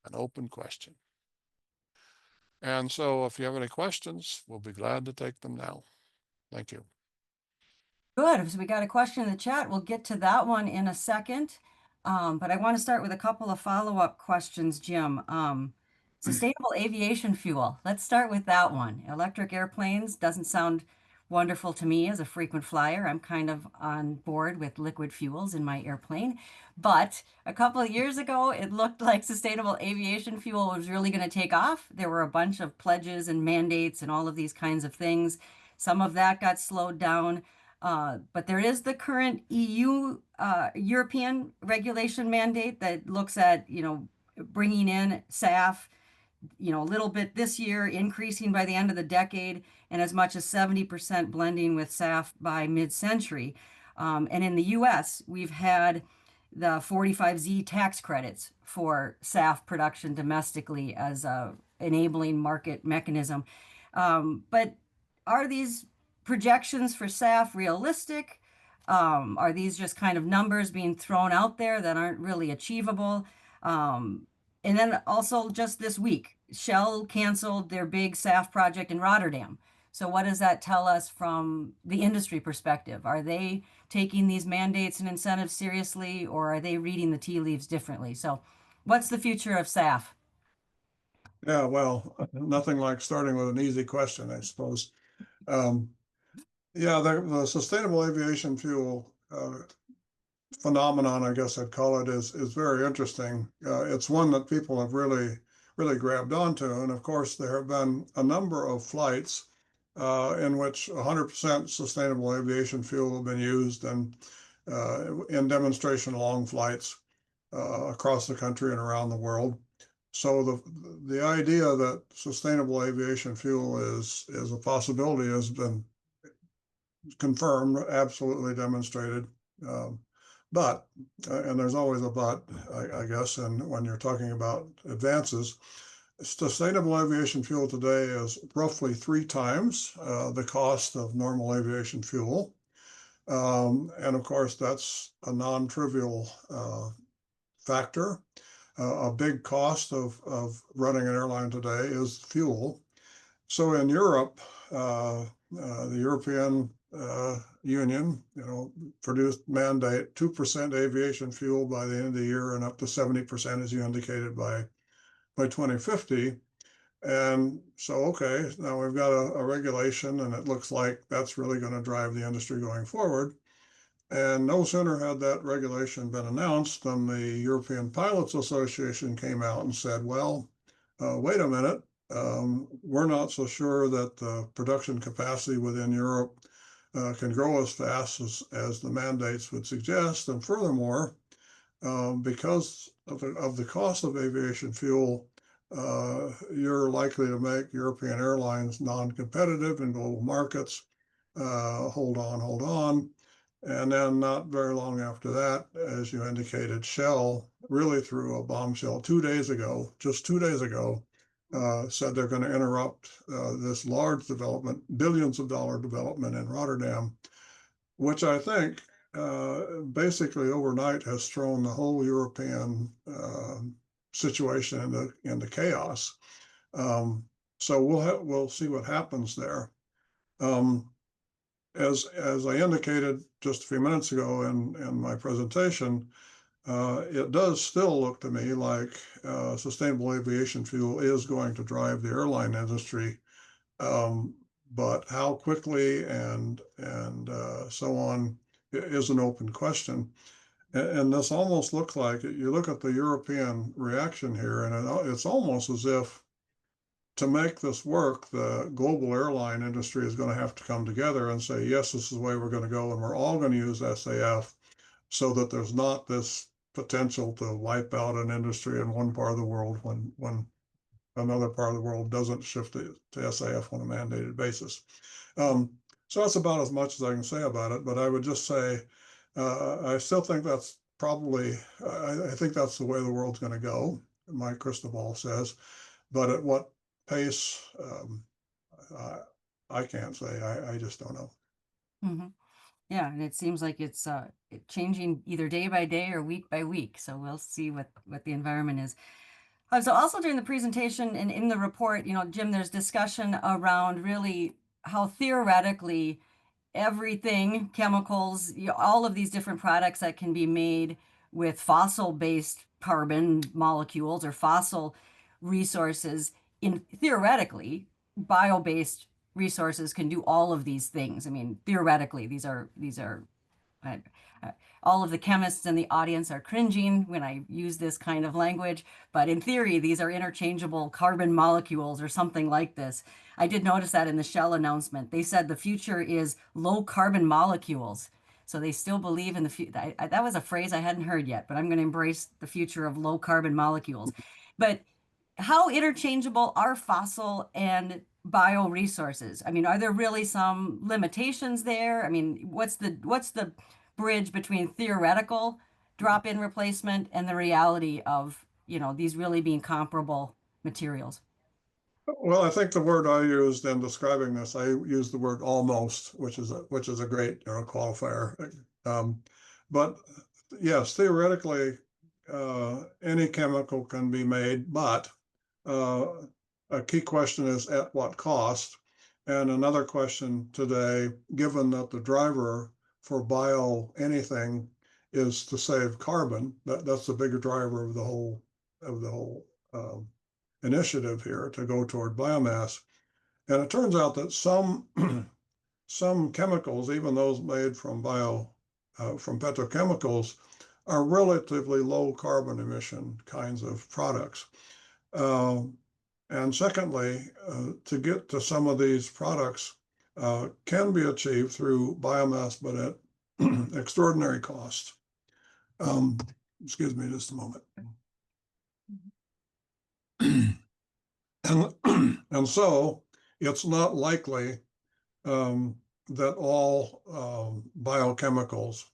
An open question. And so if you have any questions, we'll be glad to take them now. Thank you. Good. So we got a question in the chat. We'll get to that one in a second. But I want to start with a couple of follow-up questions, Jim. Sustainable aviation fuel. Let's start with that one. Electric airplanes doesn't sound wonderful to me as a frequent flyer. I'm kind of on board with liquid fuels in my airplane. But a couple of years ago, it looked like sustainable aviation fuel was really going to take off. There were a bunch of pledges and mandates and all of these kinds of things. Some of that got slowed down. But there is the current EU, European regulation mandate that looks at, bringing in SAF, a little bit this year, increasing by the end of the decade, and as much as 70% blending with SAF by mid-century. And in the US, we've had the 45Z tax credits for SAF production domestically as a enabling market mechanism. But are these projections for SAF realistic? Are these just kind of numbers being thrown out there that aren't really achievable? And then also just this week, Shell canceled their big SAF project in Rotterdam. So what does that tell us from the industry perspective? Are they taking these mandates and incentives seriously, or are they reading the tea leaves differently? So what's the future of SAF? Yeah, well, nothing like starting with an easy question, I suppose. Um, yeah, the sustainable aviation fuel phenomenon, I guess I'd call it, is very interesting. It's one that people have really grabbed onto. And of course, there have been a number of flights in which 100% sustainable aviation fuel have been used and in demonstration long flights across the country and around the world. So the idea that sustainable aviation fuel is a possibility has been confirmed, absolutely demonstrated. Um, but, and there's always a but, I guess, and when you're talking about advances, sustainable aviation fuel today is roughly 3 times the cost of normal aviation fuel. And of course, that's a non-trivial factor. A big cost of running an airline today is fuel. So in Europe, the European Union, produced mandate 2% aviation fuel by the end of the year and up to 70%, as you indicated, by 2050. And so, okay, now we've got a regulation, and it looks like that's really going to drive the industry going forward. And no sooner had that regulation been announced than the European Pilots Association came out and said, well, wait a minute, we're not so sure that the production capacity within Europe can grow as fast as the mandates would suggest. And furthermore, because of the cost of aviation fuel, you're likely to make European airlines non-competitive in global markets. Hold on. And then not very long after that, as you indicated, Shell really threw a bombshell 2 days ago, just 2 days ago, said they're going to interrupt this large development, billions of dollar development in Rotterdam, which I think basically overnight has thrown the whole European situation into chaos. So we'll see what happens there. As I indicated just a few minutes ago in my presentation, it does still look to me like sustainable aviation fuel is going to drive the airline industry, but how quickly and so on is an open question. And this almost looks like you look at the European reaction here, and it's almost as if to make this work, the global airline industry is going to have to come together and say, yes, this is the way we're going to go, and we're all going to use SAF so that there's not this potential to wipe out an industry in one part of the world when another part of the world doesn't shift to SAF on a mandated basis. So that's about as much as I can say about it. But I would just say I still think that's probably, I think that's the way the world's going to go, my crystal ball says. But at what pace, I can't say. I just don't know. Mm-hmm. Yeah, and it seems like it's changing either day by day or week by week. So we'll see what the environment is. So also during the presentation and in the report, Jim, there's discussion around really how theoretically everything, chemicals, all of these different products that can be made with fossil-based carbon molecules or fossil resources, in theoretically, bio-based resources can do all of these things. I mean, theoretically, these are I, all of the chemists in the audience are cringing when I use this kind of language, but in theory, these are interchangeable carbon molecules or something like this. I did notice that in the Shell announcement. They said the future is low carbon molecules. So they still believe in the future. That was a phrase I hadn't heard yet, but I'm going to embrace the future of low carbon molecules. But how interchangeable are fossil and bioresources? I mean, are there really some limitations there? I mean, what's the bridge between theoretical drop-in replacement and the reality of, these really being comparable materials? Well, I think the word I used in describing this, I used the word almost, which is a great qualifier. But yes, theoretically, any chemical can be made, but uh, a key question is at what cost? And another question today, given that the driver for bio anything is to save carbon, that's the bigger driver of the whole initiative here to go toward biomass. And it turns out that some chemicals, even those made from petrochemicals, are relatively low carbon emission kinds of products. Uh, and secondly, to get to some of these products can be achieved through biomass, but at extraordinary cost. Um, excuse me just a moment. And so it's not likely that all biochemicals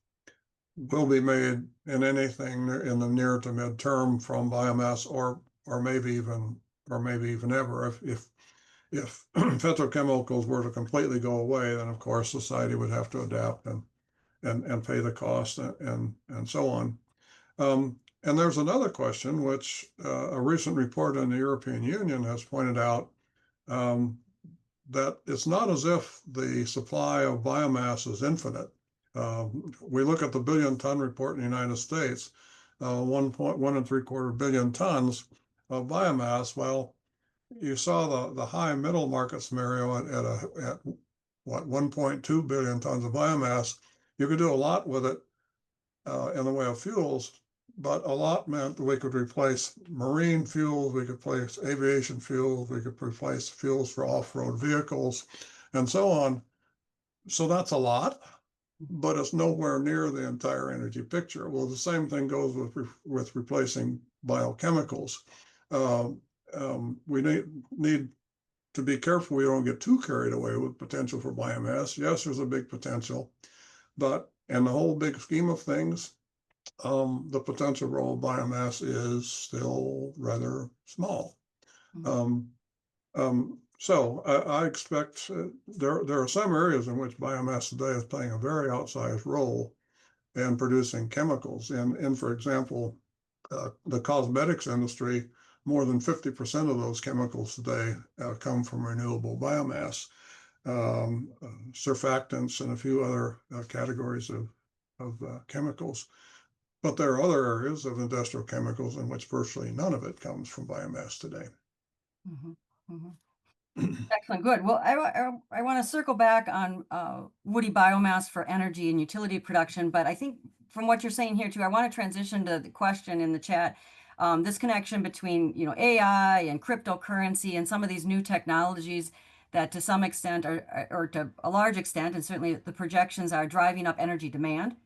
will be made in anything in the near to midterm from biomass, or maybe even ever. If petrochemicals were to completely go away, then of course society would have to adapt and pay the cost and so on. And there's another question, which a recent report in the European Union has pointed out, that it's not as if the supply of biomass is infinite. We look at the billion-ton report in the United States, 1.1 billion tons of biomass. Well, you saw the high middle market scenario at what 1.2 billion tons of biomass. You could do a lot with it in the way of fuels, but a lot meant that we could replace marine fuels, we could replace aviation fuels, we could replace fuels for off-road vehicles, and so on. So that's a lot, but it's nowhere near the entire energy picture. Well, the same thing goes with replacing biochemicals. We need to be careful we don't get too carried away with potential for biomass. Yes, there's a big potential, but in the whole big scheme of things, the potential role of biomass is still rather small. So I expect there are some areas in which biomass today is playing a very outsized role in producing chemicals. And for example, the cosmetics industry, more than 50% of those chemicals today come from renewable biomass, surfactants, and a few other categories of chemicals. But there are other areas of industrial chemicals in which virtually none of it comes from biomass today. Mm-hmm. Mm-hmm. Excellent. Good. Well, I want to circle back on woody biomass for energy and utility production, but I think from what you're saying here too, I want to transition to the question in the chat. This connection between AI and cryptocurrency and some of these new technologies that to some extent or to a large extent, and certainly the projections are driving up energy demand.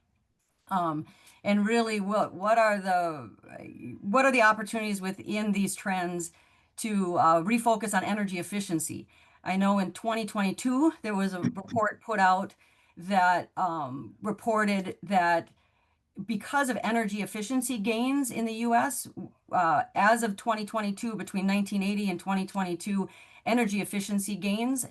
And really, what are the opportunities within these trends to refocus on energy efficiency? I know in 2022 there was a report put out that reported that because of energy efficiency gains in the US, as of 2022, between 1980 and 2022, energy efficiency gains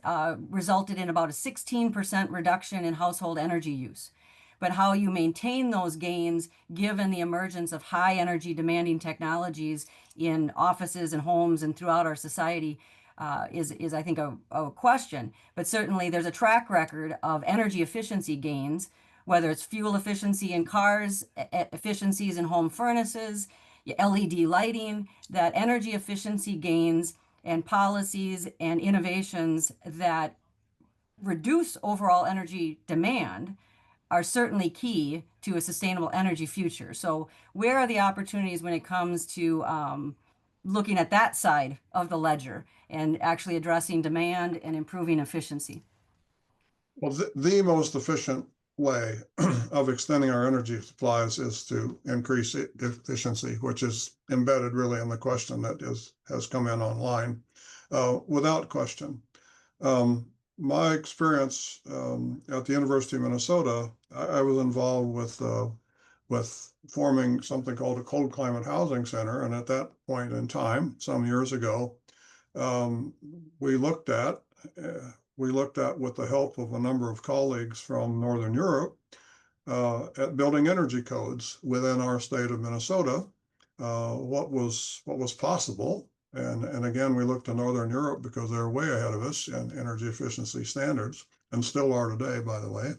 resulted in about a 16% reduction in household energy use. But how you maintain those gains, given the emergence of high energy demanding technologies in offices and homes and throughout our society, is I think a question. But certainly there's a track record of energy efficiency gains, whether it's fuel efficiency in cars, efficiencies in home furnaces, LED lighting, that energy efficiency gains and policies and innovations that reduce overall energy demand are certainly key to a sustainable energy future. So where are the opportunities when it comes to looking at that side of the ledger and actually addressing demand and improving efficiency? Well, the most efficient way of extending our energy supplies is to increase efficiency, which is embedded really in the question that has come in online, without question. My experience at the University of Minnesota, I was involved with forming something called a cold climate housing center, and at that point in time, some years ago, um, we looked at with the help of a number of colleagues from Northern Europe at building energy codes within our state of Minnesota, what was possible. And again, we looked to Northern Europe because they're way ahead of us in energy efficiency standards, and still are today, by the way.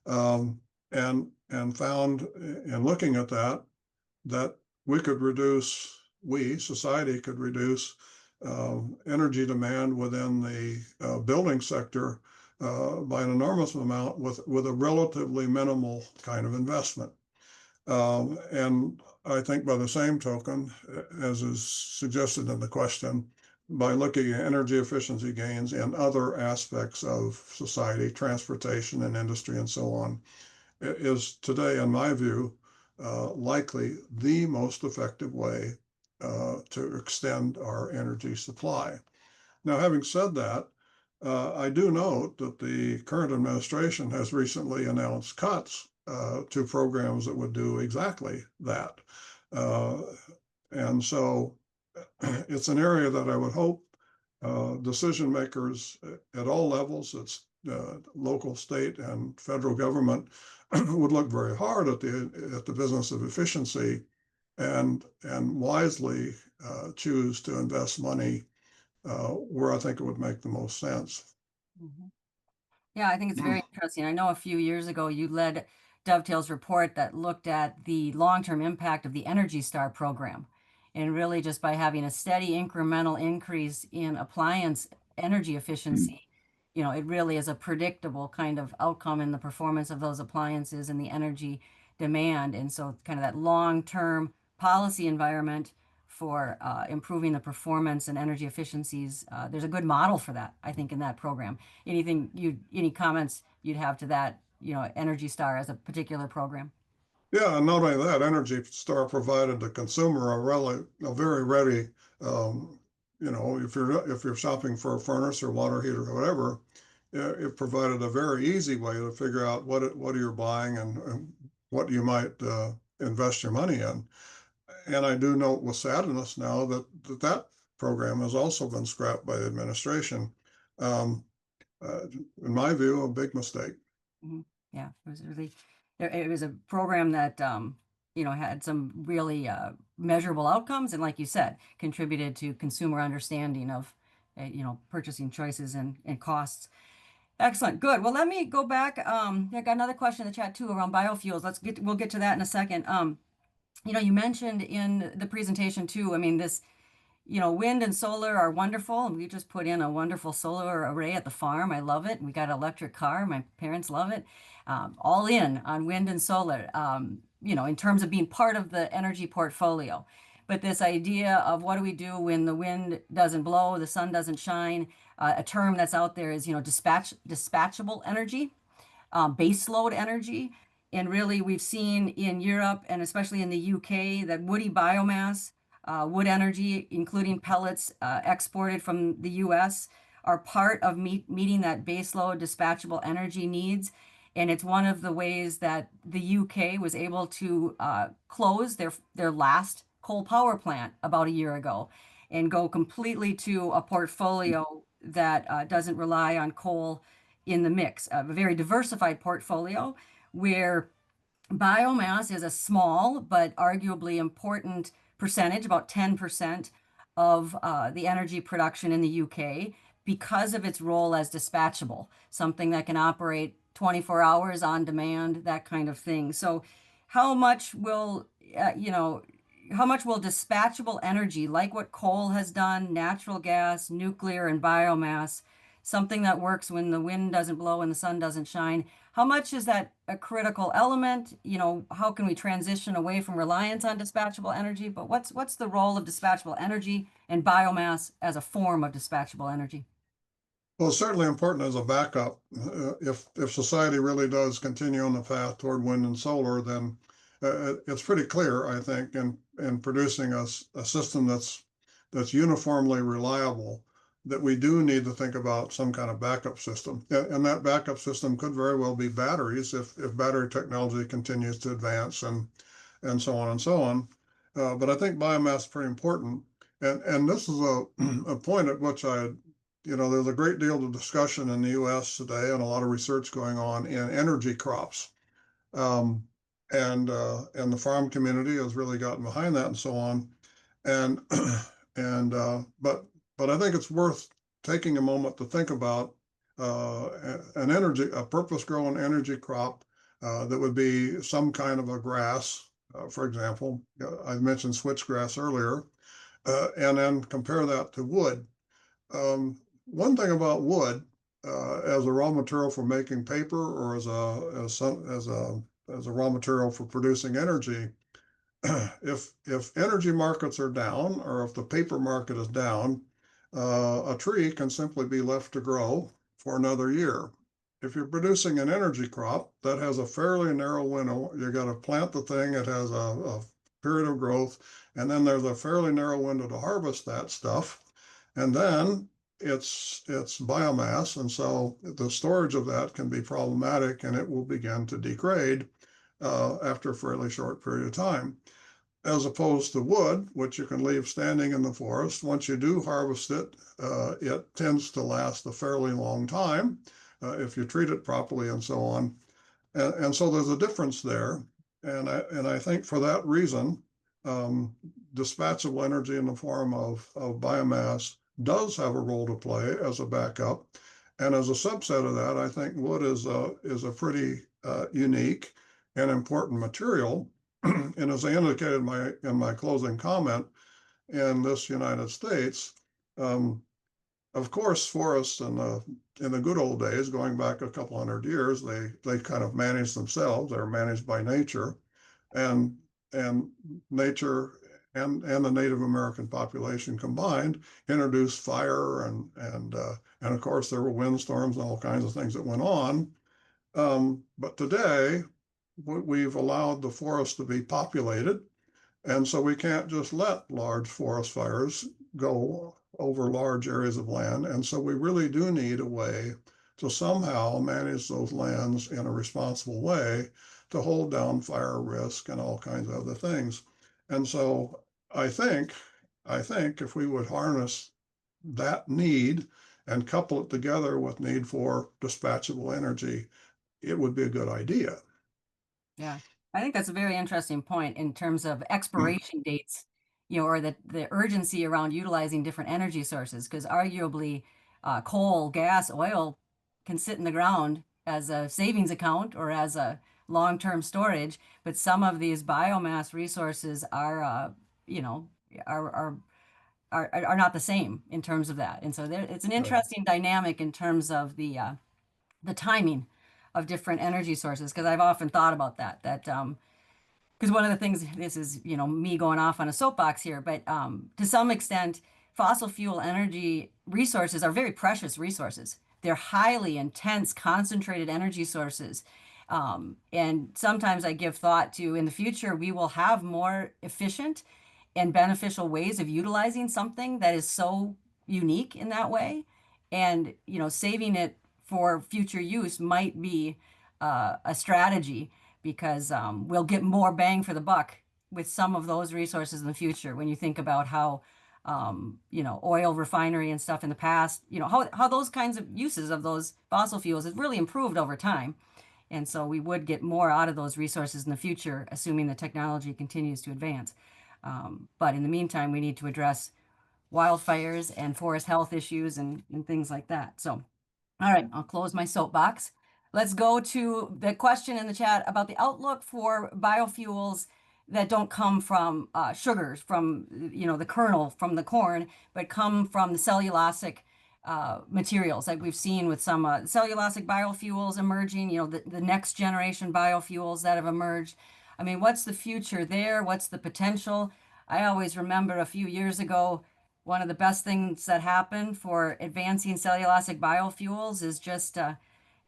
And found in looking at that society could reduce energy demand within the building sector by an enormous amount with a relatively minimal kind of investment. And I think by the same token, as is suggested in the question, by looking at energy efficiency gains in other aspects of society, transportation and industry and so on, is today, in my view, likely the most effective way to extend our energy supply. Now, having said that, I do note that the current administration has recently announced cuts to programs that would do exactly that. Uh, and so it's an area that I would hope decision makers at all levels, it's local, state, and federal government, would look very hard at the business of efficiency and wisely choose to invest money where I think it would make the most sense. Mhm. Yeah, I think it's very interesting. I know a few years ago you led Dovetail's report that looked at the long-term impact of the Energy Star program. And really just by having a steady incremental increase in appliance energy efficiency, it really is a predictable kind of outcome in the performance of those appliances and the energy demand. And so kind of that long-term policy environment for improving the performance and energy efficiencies, there's a good model for that, I think, in that program. Any comments you'd have to that, Energy Star as a particular program? Yeah, and not only that, Energy Star provided the consumer a very ready, if you're shopping for a furnace or water heater or whatever, it provided a very easy way to figure out what you're buying and what you might invest your money in. And I do note with sadness now that program has also been scrapped by the administration. Um, in my view, a big mistake. Mhm. Yeah, it was a program that, had some really measurable outcomes. And like you said, contributed to consumer understanding of, purchasing choices and costs. Excellent. Good. Well, let me go back. I got another question in the chat too around biofuels. We'll get to that in a second. You mentioned in the presentation too, I mean, wind and solar are wonderful. And we just put in a wonderful solar array at the farm. I love it. We got an electric car. My parents love it. All in on wind and solar, in terms of being part of the energy portfolio. But this idea of what do we do when the wind doesn't blow, the sun doesn't shine, a term that's out there is, dispatchable energy, base load energy. And really, we've seen in Europe and especially in the UK that woody biomass, wood energy, including pellets exported from the US, are part of meeting that baseload dispatchable energy needs. And it's one of the ways that the UK was able to close their last coal power plant about a year ago and go completely to a portfolio that doesn't rely on coal in the mix, a very diversified portfolio where biomass is a small but arguably important percentage, about 10% of the energy production in the UK, because of its role as dispatchable, something that can operate 24 hours on demand, that kind of thing. So, how much will, how much will dispatchable energy, like what coal has done, natural gas, nuclear, and biomass, something that works when the wind doesn't blow and the sun doesn't shine, how much is that a critical element? How can we transition away from reliance on dispatchable energy? But what's the role of dispatchable energy and biomass as a form of dispatchable energy? Well, it's certainly important as a backup. If society really does continue on the path toward wind and solar, then it's pretty clear, I think, in producing a system that's uniformly reliable, that we do need to think about some kind of backup system. And that backup system could very well be batteries if battery technology continues to advance and so on and so on. But I think biomass is pretty important. And this is a point at which there's a great deal of discussion in the US today and a lot of research going on in energy crops. Um, and the farm community has really gotten behind that and so on. And but I think it's worth taking a moment to think about a purpose-grown energy crop that would be some kind of a grass, for example. I mentioned switchgrass earlier, and then compare that to wood. One thing about wood as a raw material for making paper or as a raw material for producing energy, if energy markets are down or if the paper market is down, a tree can simply be left to grow for another year. If you're producing an energy crop that has a fairly narrow window, you got to plant the thing, it has a period of growth, and then there's a fairly narrow window to harvest that stuff. And then it's biomass, and so the storage of that can be problematic, and it will begin to degrade after a fairly short period of time, as opposed to wood, which you can leave standing in the forest. Once you do harvest it, it tends to last a fairly long time if you treat it properly and so on. And so there's a difference there. And I think for that reason, um, dispatchable energy in the form of biomass does have a role to play as a backup. And as a subset of that, I think wood is a pretty unique and important material. And as I indicated in my closing comment, in this United States, um, of course, forests in the good old days, going back a couple hundred years, they kind of managed themselves. They're managed by nature, and and nature and the Native American population combined introduced fire and of course there were windstorms and all kinds of things that went on. But today we've allowed the forest to be populated, and so we can't just let large forest fires go over large areas of land. And so we really do need a way to somehow manage those lands in a responsible way to hold down fire risk and all kinds of other things. And so I think, I think if we would harness that need and couple it together with need for dispatchable energy, it would be a good idea. Yeah, I think that's a very interesting point in terms of expiration dates, or the urgency around utilizing different energy sources, because arguably coal, gas, oil can sit in the ground as a savings account or as a long-term storage, but some of these biomass resources are, you know, are, are are not the same in terms of that. And so it's an Right. interesting dynamic in terms of the timing of different energy sources, because I've often thought about that because one of the things, this is me going off on a soapbox here, but to some extent fossil fuel energy resources are very precious resources. They're highly intense concentrated energy sources, And sometimes I give thought to in the future, we will have more efficient and beneficial ways of utilizing something that is so unique in that way. And, saving it for future use might be a strategy because we'll get more bang for the buck with some of those resources in the future. When you think about how, oil refinery and stuff in the past, how those kinds of uses of those fossil fuels has really improved over time. And so we would get more out of those resources in the future, assuming the technology continues to advance. But in the meantime, we need to address wildfires and forest health issues and things like that. So, all right, I'll close my soapbox. Let's go to the question in the chat about the outlook for biofuels that don't come from sugars, from the kernel from the corn, but come from the cellulosic materials like we've seen with some cellulosic biofuels emerging, the next generation biofuels that have emerged. I mean, what's the future there? What's the potential? I always remember a few years ago, one of the best things that happened for advancing cellulosic biofuels is just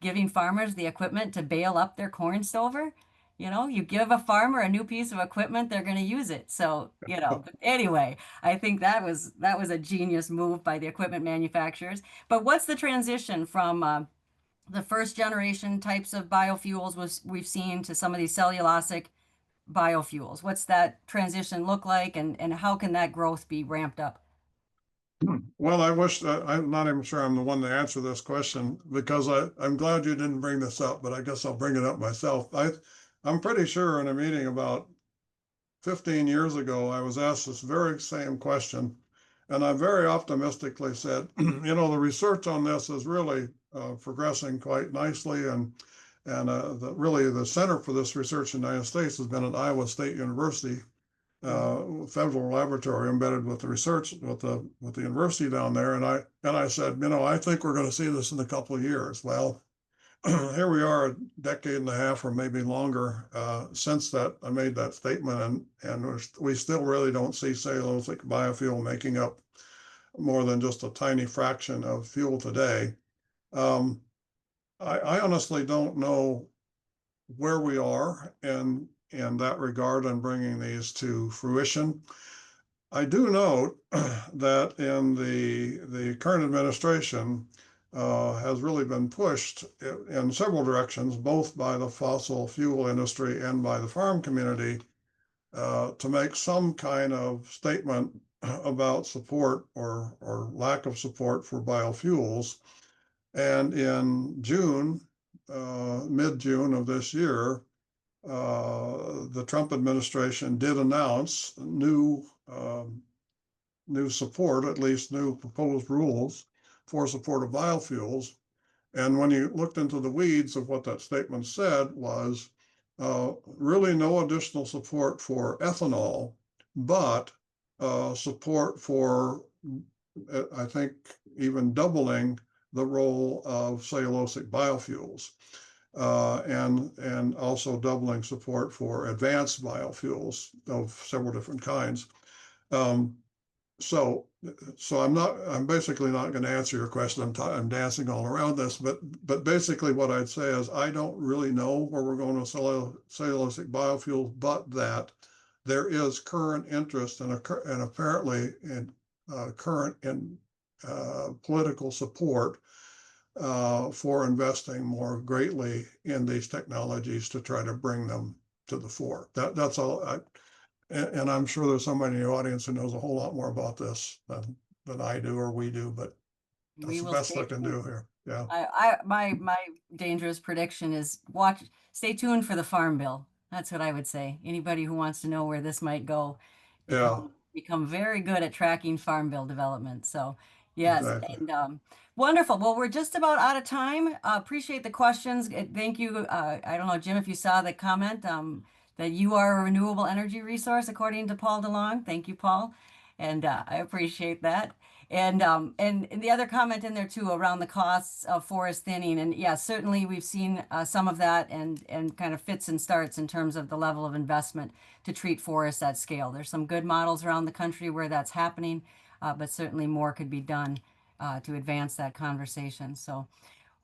giving farmers the equipment to bale up their corn stover. You give a farmer a new piece of equipment, they're going to use it. So, but anyway, I think that was a genius move by the equipment manufacturers. But what's the transition from the first generation types of biofuels we've seen to some of these cellulosic biofuels? What's that transition look like, and how can that growth be ramped up? Well, I wish that I'm not even sure I'm the one to answer this question because I'm glad you didn't bring this up, but I guess I'll bring it up myself. I'm pretty sure in a meeting about 15 years ago, I was asked this very same question, and I very optimistically said, the research on this is really progressing quite nicely, and really the center for this research in the United States has been at Iowa State University federal laboratory embedded with the research with the university down there, and I said, I think we're going to see this in a couple of years. Well, here we are, a decade and a half or maybe longer since that I made that statement, and we still really don't see cellulosic biofuel making up more than just a tiny fraction of fuel today. I honestly don't know where we are in that regard and bringing these to fruition. I do note that in the current administration has really been pushed in several directions, both by the fossil fuel industry and by the farm community, to make some kind of statement about support or lack of support for biofuels. And in June, mid-June of this year, the Trump administration did announce new support, at least new proposed rules for support of biofuels. And when you looked into the weeds of what that statement said was really no additional support for ethanol, but support for, I think, even doubling the role of cellulosic biofuels. And also doubling support for advanced biofuels of several different kinds. So I'm basically not going to answer your question. I'm dancing all around this, but basically what I'd say is I don't really know where we're going with cellulosic biofuels, but that there is current interest and apparently current political support for investing more greatly in these technologies to try to bring them to the fore. That's all. And I'm sure there's somebody in the audience who knows a whole lot more about this than I do or we do, but that's the best I can do here. Yeah. My dangerous prediction is stay tuned for the Farm Bill. That's what I would say. Anybody who wants to know where this might go, become very good at tracking Farm Bill development. So yes, exactly. and wonderful. Well, we're just about out of time. Appreciate the questions. Thank you. I don't know, Jim, if you saw the comment that you are a renewable energy resource, according to Paul DeLong. Thank you, Paul. And I appreciate that. And the other comment in there too around the costs of forest thinning. And yeah, certainly we've seen some of that and kind of fits and starts in terms of the level of investment to treat forests at scale. There's some good models around the country where that's happening, but certainly more could be done to advance that conversation. So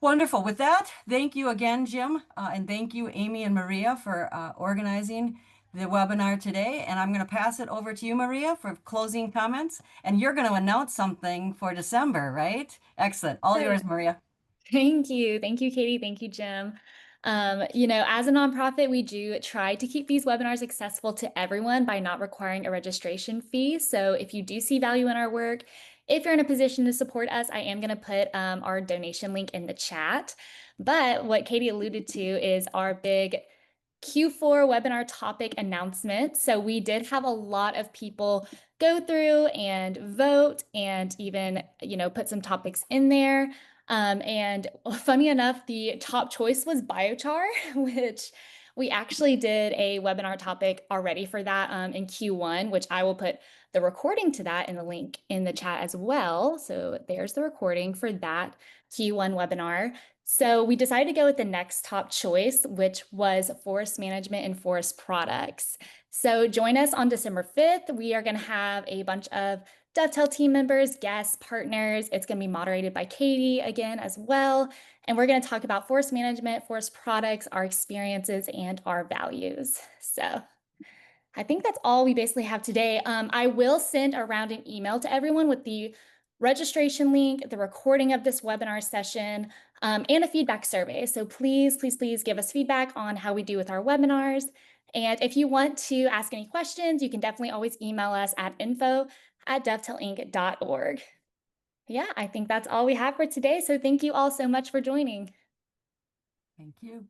Wonderful. With that, thank you again, Jim, and thank you, Amy and Maria, for organizing the webinar today. And I'm going to pass it over to you, Maria, for closing comments. And you're going to announce something for December, right? Excellent. All yours, Maria. Thank you. Thank you, Katie. Thank you, Jim. As a nonprofit, we do try to keep these webinars accessible to everyone by not requiring a registration fee. So if you do see value in our work, if you're in a position to support us, I am going to put our donation link in the chat. But what Katie alluded to is our big Q4 webinar topic announcement. So we did have a lot of people go through and vote and even, put some topics in there. And funny enough, the top choice was biochar, which we actually did a webinar topic already for that in Q1, which I will put the recording to that in the link in the chat as well. So there's the recording for that Q1 webinar. So we decided to go with the next top choice, which was forest management and forest products. So join us on December 5th. We are going to have a bunch of Dovetail team members, guests, partners. It's going to be moderated by Katie again as well. And we're going to talk about forest management, forest products, our experiences, and our values. So I think that's all we basically have today. I will send around an email to everyone with the registration link, the recording of this webinar session, and a feedback survey. So please, please, please give us feedback on how we do with our webinars. And if you want to ask any questions, you can definitely always email us at info@dovetailinc.org. Yeah, I think that's all we have for today. So thank you all so much for joining. Thank you.